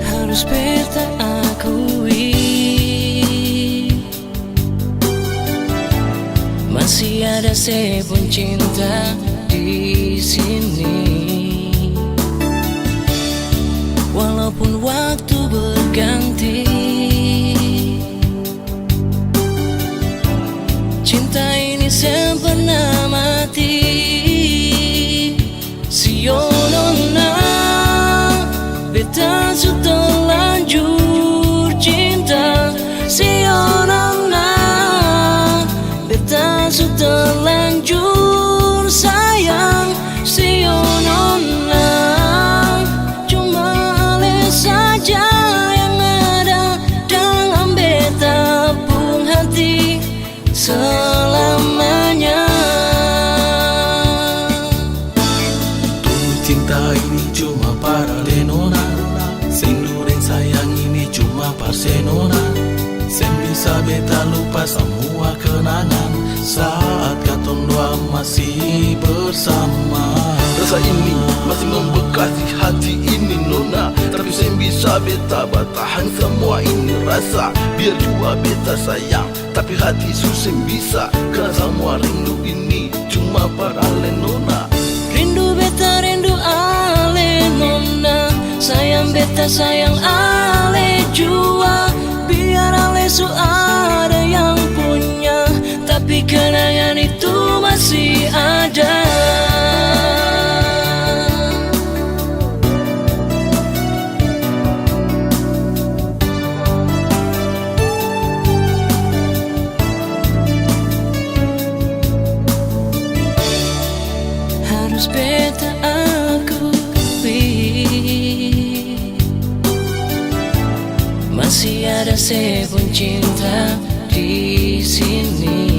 Harus beta akui, masih ada sepun cinta di sini. Walaupun waktu berganti, cinta ini sempurna mati. cinta ini cuma para lenona, sendu dan sayang ini cuma Barcelona. Sen bisa beta lupa semua kenangan saat katong dua masih bersama. Rasa ini masih membekas di hati ini nona, tapi sen bisa beta bertahan semua ini rasa. Biar jua beta sayang, tapi hati susah bisa, karena semua rindu ini cuma para lenona. Rindu beta rindu ale nona, sayang beta sayang ale jua. Biar ale su ada yang punya, tapi kenangan itu masih ada. Harus beta akui, masih ada sebun cinta di sini.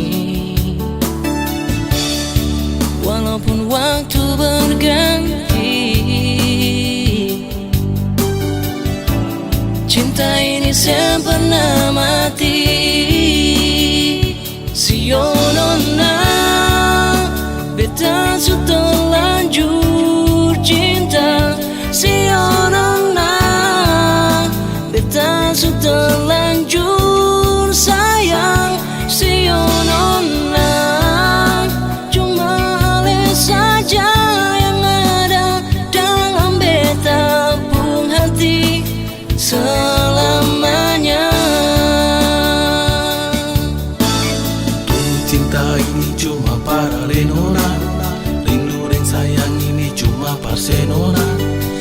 Walaupun waktu berganti, cinta ini sempurna mati. Sionona, beta sudah lanjut cinta. Sionona, beta sudah lanjut sayang. Sionona, cuma ale saja yang ada dalam beta pun hati selamanya. Cinta ini cuma para lenona, rindu dan sayang ini cuma Barcelona.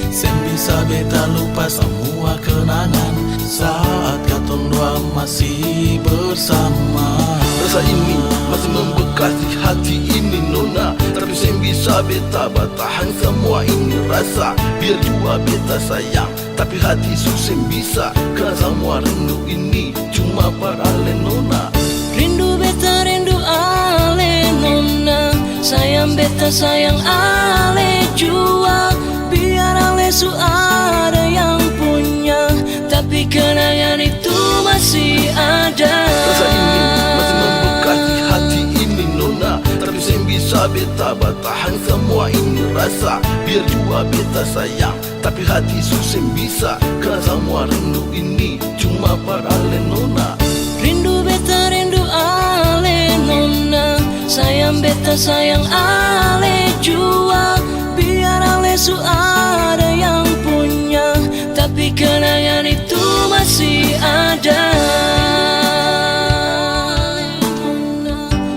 Sen bisa beta lupa semua kenangan saat katong dua masih bersama. Rasa ini masih membekas di hati ini nona, tapi sen bisa beta bertahan semua ini rasa. Biar jua beta sayang, tapi hati susah bisa, karena semua rindu ini cuma para lenona. Rindu beta rindu ale nona, sayang beta sayang ale jua. Biar ale su ada yang punya, tapi kenangan itu masih ada. Rasa ini masih membekas di hati ini nona, tapi sen bisa beta bertahan semua ini rasa. Biar jua beta sayang, tapi hati susah bisa, karena semua rindu ini cuma para lenona. Rindu beta rindu ale nona, sayang beta sayang ale jua. Biar ale su ada yang punya, tapi kenangan itu masih ada.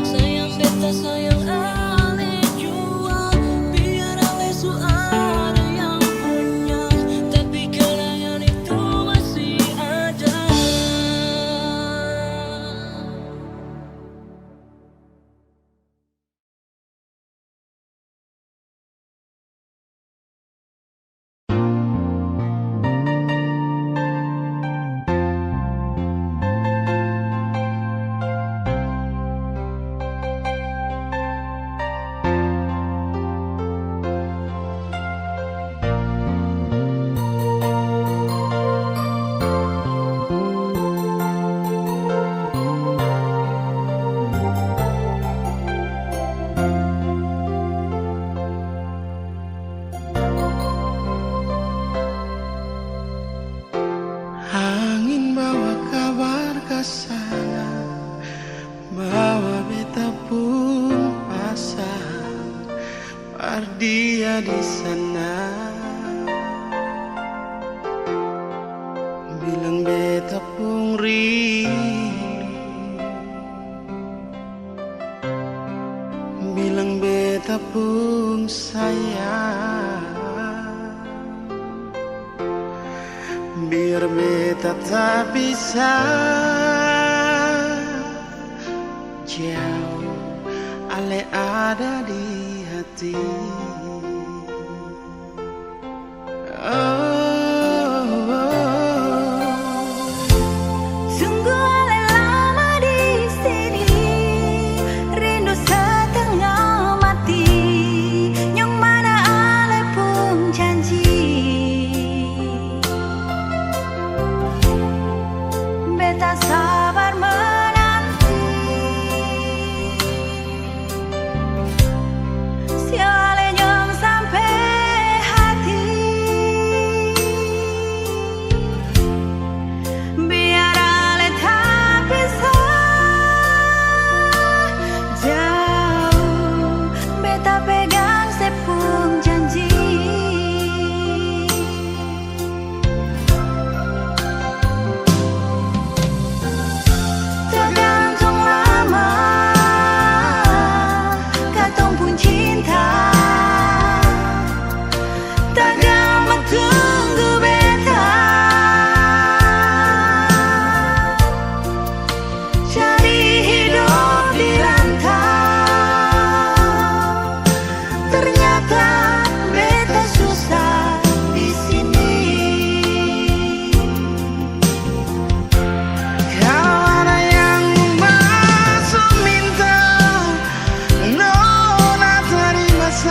Sayang beta sayang ale jua. Biar ale su ada yang punya, tapi kenangan itu masih ada. Angin bawa kabar ke sana, bawa beta pun pasang, par dia di sana. Bilang beta pun rindu, bilang beta pun sayang. Biar beta tak bisa jauh, ale ada di hati. Sungguh ale lama di sini, rindu setengah mati. Yang mana ale pun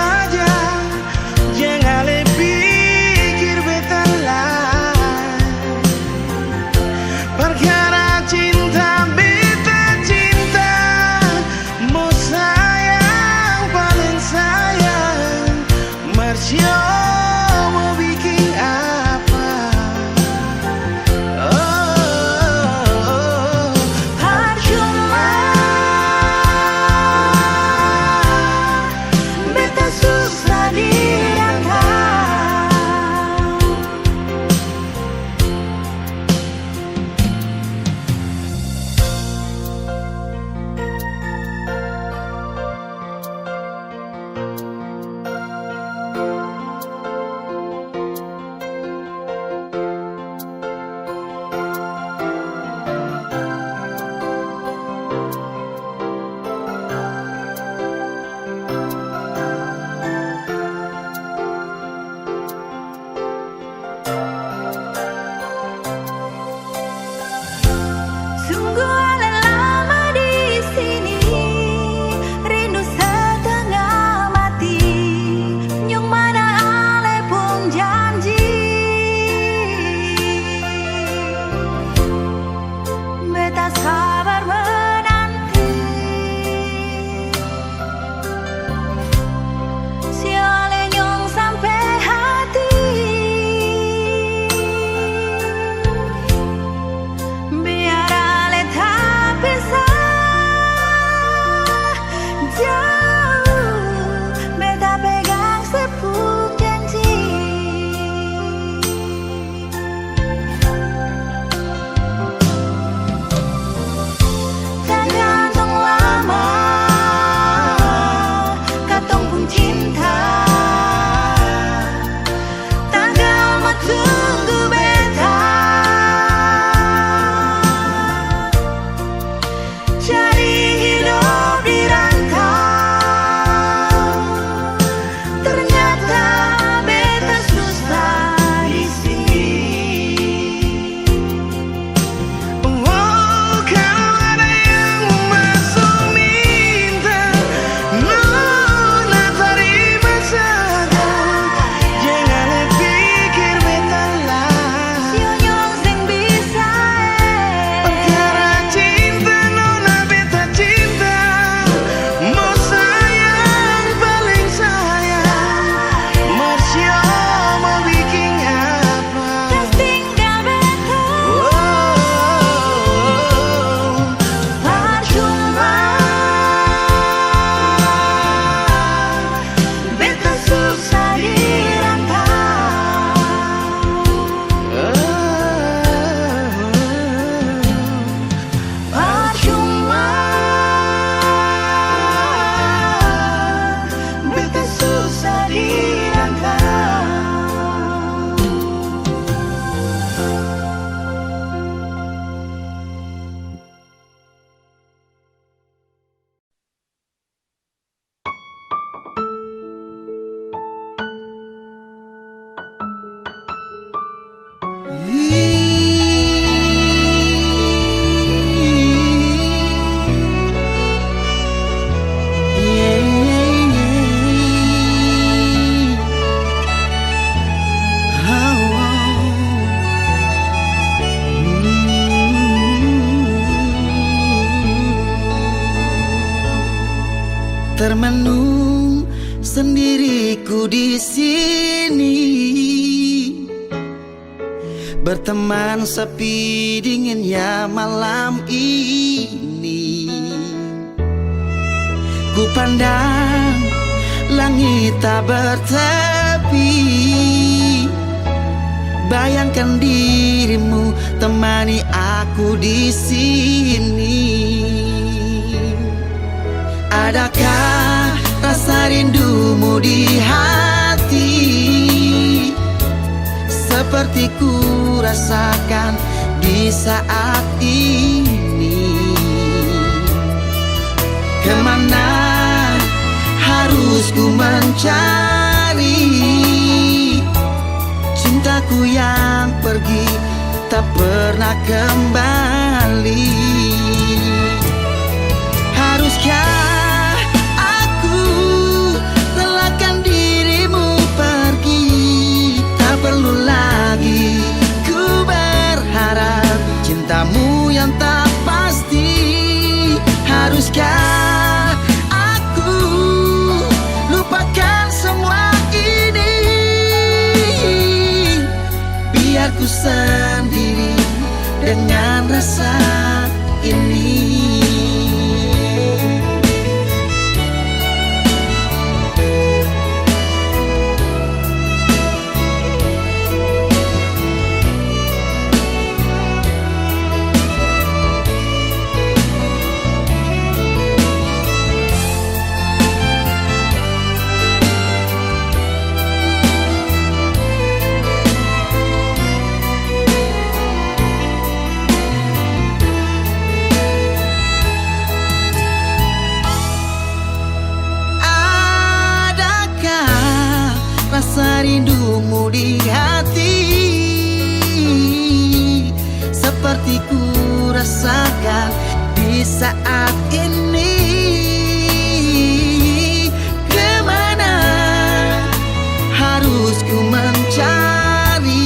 saja, jangan pikir betelah. Perkara cinta beta cinta, mau sayang paling sayang, Marsio mau bikin apa? Percuma beta susah dirangkai. Sungguh lama di sini, rindu setengah mati, yang mana ale pun janji. Beta sabar menanti, si ale nyong sampai hati. Biar ale tak bisa jauh, beta pegang sepuk janji. Tak gantung lama, katong pun cinta. Tanggal mau tunggu beta, cari hidup di rantau. Ternyata beta susah di sini. Oh, kalau ada yang masuk minta, nona terima saja, jangan pikir betelah. Sionyong sing bisa Perkara cinta nona beta cinta, mau sayang paling sayang, Marsio mau bikin apa? tinggal beta. Percuma beta susah dirangkai. Percuma beta susah dirangkai. Termenung sendiriku di sini, berteman sepi dinginnya malam ini. Ku pandang langit tak bertepi, bayangkan dirimu temani aku di sini. Adakah rasa rindumu di hati, seperti ku rasakan di saat ini? Kemana harus ku mencari cintaku yang pergi tak pernah kembali? Haruskah aku relakan rasa ini. Rasa rindumu di hati seperti ku rasakan di saat ini. Kemana harus ku mencari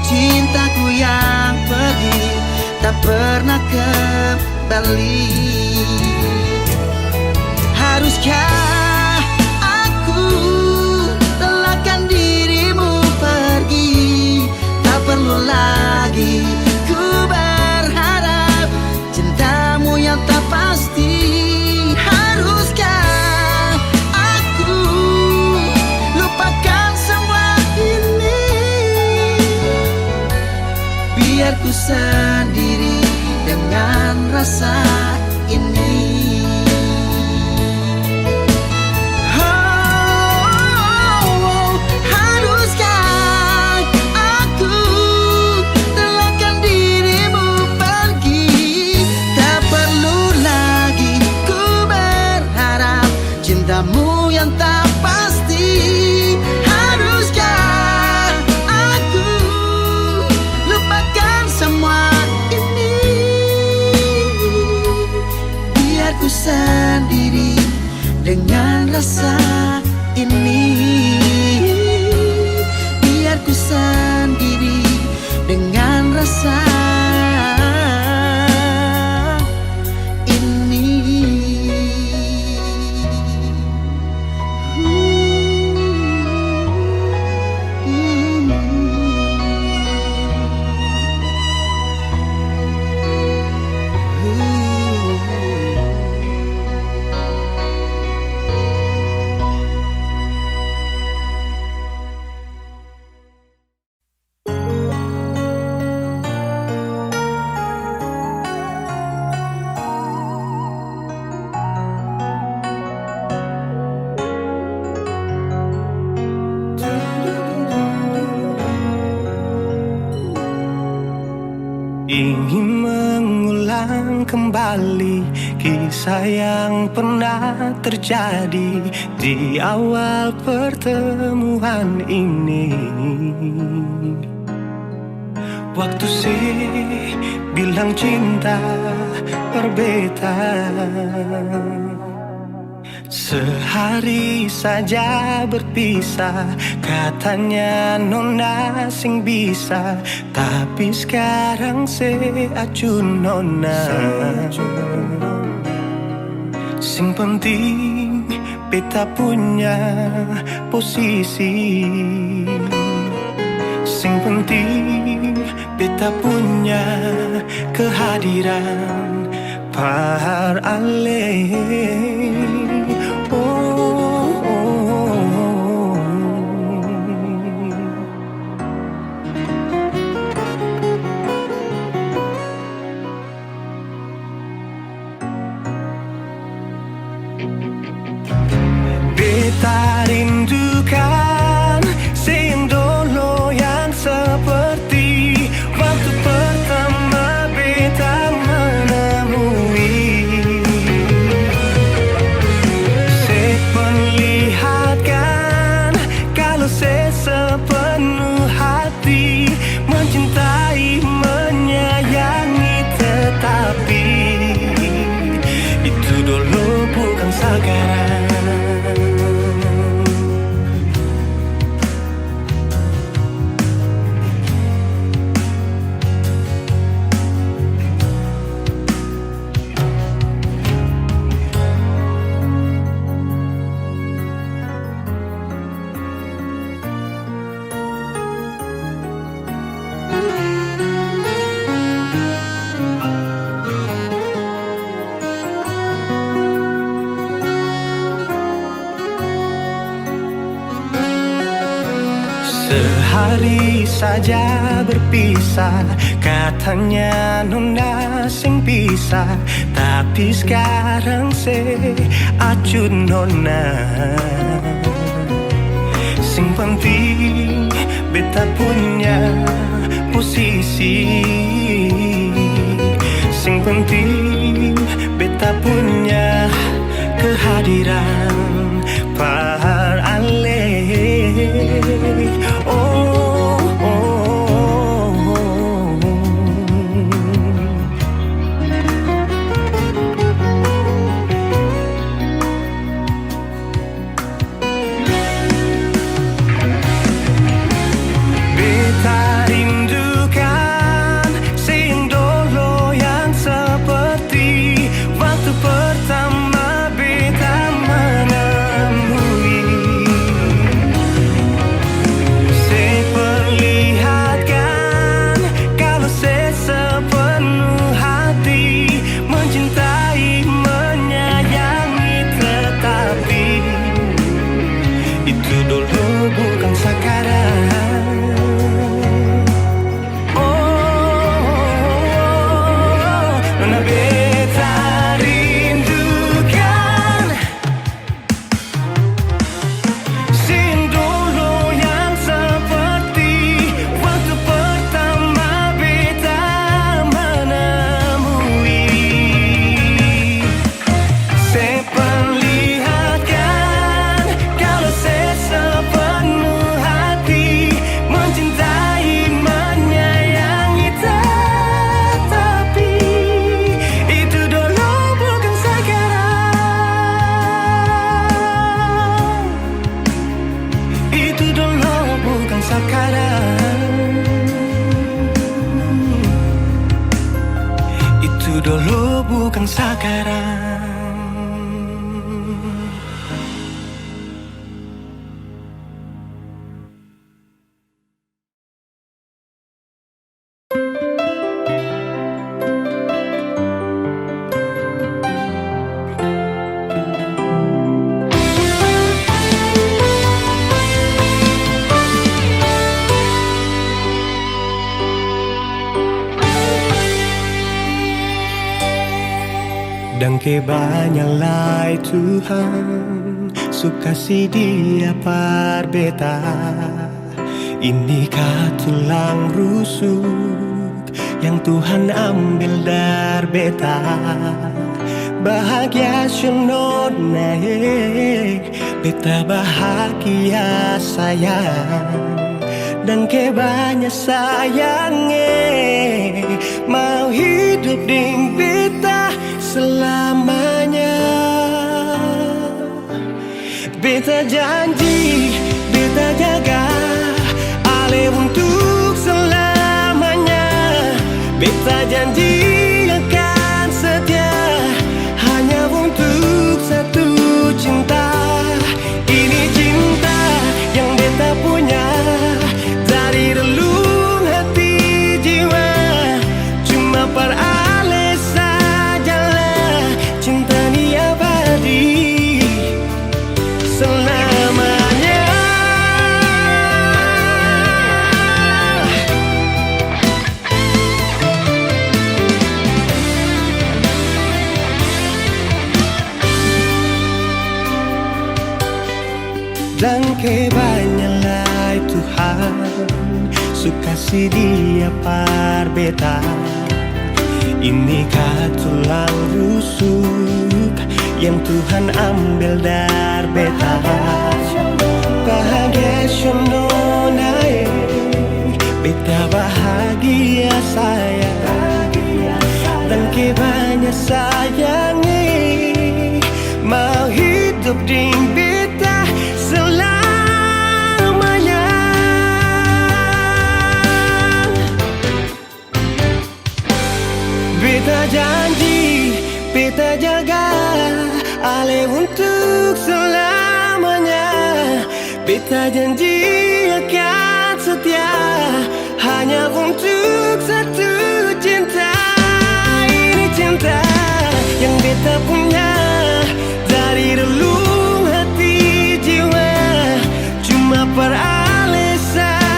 cintaku yang pergi tak pernah kembali? Haruskah perlu lagi ku berharap cintamu yang tak pasti? Haruskah aku lupakan semua ini, biar ku sendiri dengan rasa ini? Cintamu yang tak pasti. Haruskah aku lupakan semua ini, biar ku sendiri dengan rasa ini, biar ku sendiri dengan rasa ingin mengulang kembali kisah yang pernah terjadi di awal pertemuan ini. Waktu sih bilang cinta berbeda, sehari saja berpisah, katanya nona sing bisa, tapi sekarang seacun nona. Sing penting beta punya posisi, sing penting beta punya kehadiran par aleh. Beta rindukan sing dulu yang seperti waktu pertama beta menemui. Sehari saja berpisah, katanya nona sing pisah, tapi sekarang se acuh nona. Sing penting beta punya posisi, sing penting beta punya kehadiran par ale. Oh, oh, oh. Beta rindukan sing dulu yang seperti waktu pertama beta menemui. Seperlihatkan kalau saya sepenuh hati mencintai, menyayangi, tetapi itu dulu bukan sekarang. Nona beta rindukan sing dulu yang seperti waktu pertama beta menemui. Seperlihatkan kalau saya sepenuh hati mencintai, menyayangi, tetapi itu dulu bukan sekarang. Itu dulu bukan sekarang. Itu dulu bukan sekarang. Dan kebanyalah Tuhan suka si dia par beta. Inikah tulang rusuk yang Tuhan ambil dari beta. Bahagia siono naik, beta bahagia sayang. Dan kebanyak sayangnya mau hidup ding beta selamanya. Beta janji, beta jaga ale untuk selamanya. Beta janji akan setia hanya untuk satu cinta. Ini cinta yang beta punya dari relung hati jiwa. Cuma per ale sajalah cinta ni abadi selamanya. Dan kebanyalah Tuhan suka si dia par beta. Inikah tulang rusuk yang Tuhan ambil dari beta. Bahagia siono naik, beta bahagia sayang. Dan kebanyak sayangnya mau hidup ding beta selamanya. Beta janji, beta jaga ale untuk selamanya. Beta janji akan setia hanya untuk satu cinta. Ini cinta yang beta punya dari relung hati jiwa. Cuma per ale saja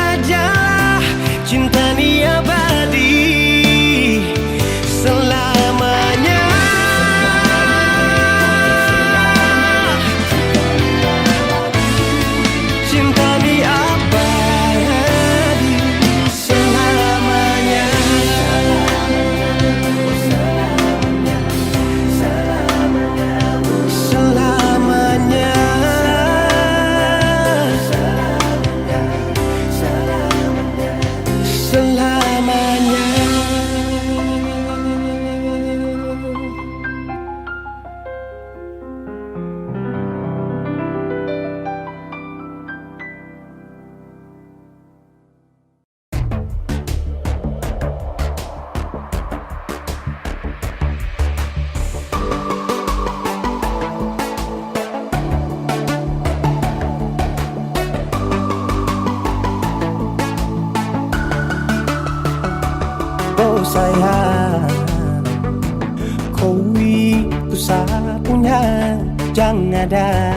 bujang ada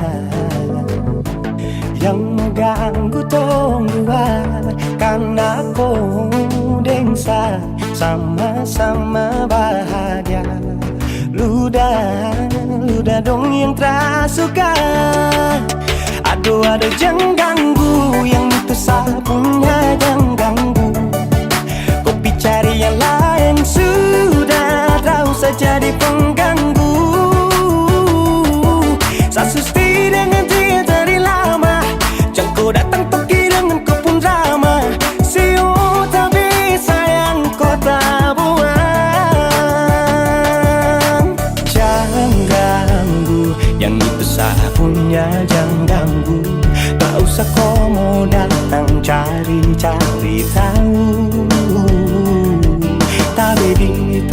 yang mengganggu tong dua, karena kau dengsa sama-sama bahagia. Luda dong yang tersuka. Aduh jangan ganggu, yang itu sapunya jangan ganggu. Kopi cari yang lain sudah, tak usah jadi pengganggu. Sasusti dengan dia dari lama, jangan kau datang pergi dengan kau pun drama. Siu tapi sayang kau tak buang. Jangan ganggu, yang itu sapunya jangan ganggu. Tak usah kau mau datang cari-cari tahu. Tapi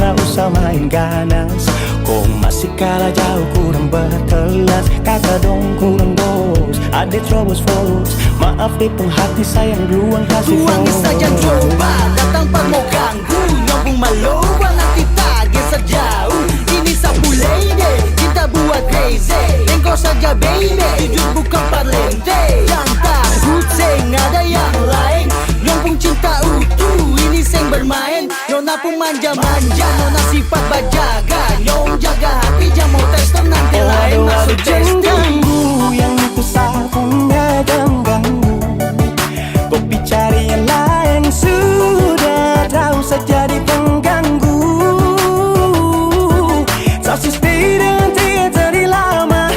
tak usah main ganas, kau masih kalah jauh kurang berkelas. Kata dong kurang dos, ada terobos fos. Maaf deh penghati sayang duluan kasih fos. Kuangi saja coba, datang pak mau ganggu. Nyambung maloba nanti tagih sejauh. Ini sapu lady, kita buat crazy. Engkau saja baby, jujur bukan parlente. Yang takut seng ada yang lain. Nyambung cinta utuh, ini seng bermain. Nona pun manja-manja, nona sifat bajaga. Nyong jaga hati, jangan mau tester nanti lain masuk jangan testing. ganggu, yang itu sapunya jangan ganggu. Kopi cari yang lain sudah, tak usah jadi pengganggu. Sasusti dengan dia dari lama,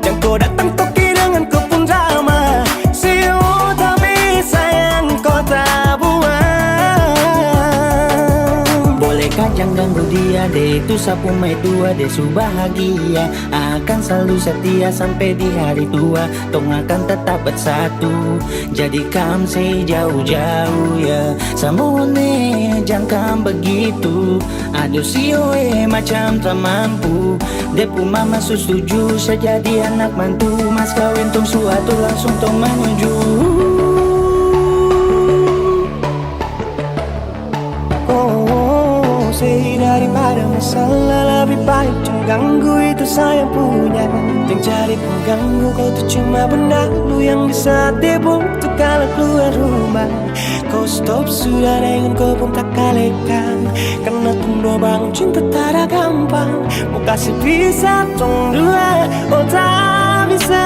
jangan kau datang toki dengan kau pun drama. Siu tapi sayang kau tak buang. Bolehkah jangan ganggu dia deh, itu sapu mai tua deh su bahagia. Akan selalu setia sampai di hari tua, tong akan tetap bersatu. Jadikan sejauh-jauh ya, samone jangan begitu. Aduh sioe macam tak mampu, depu mama setuju sejadi anak mantu. Mas kawin tong suatu langsung tong menuju. Daripada masalah lebih baik jangan ganggu, itu saya punya. Jangan cari pengganggu, kau tuh cuma benda lu yang bisa dibutuh kalau keluar rumah. Kau stop sudah dengan kau pun tak kalekan, karena tunggu bangun cinta tak ada gampang. Mau kasih bisa tong dua, oh tak bisa.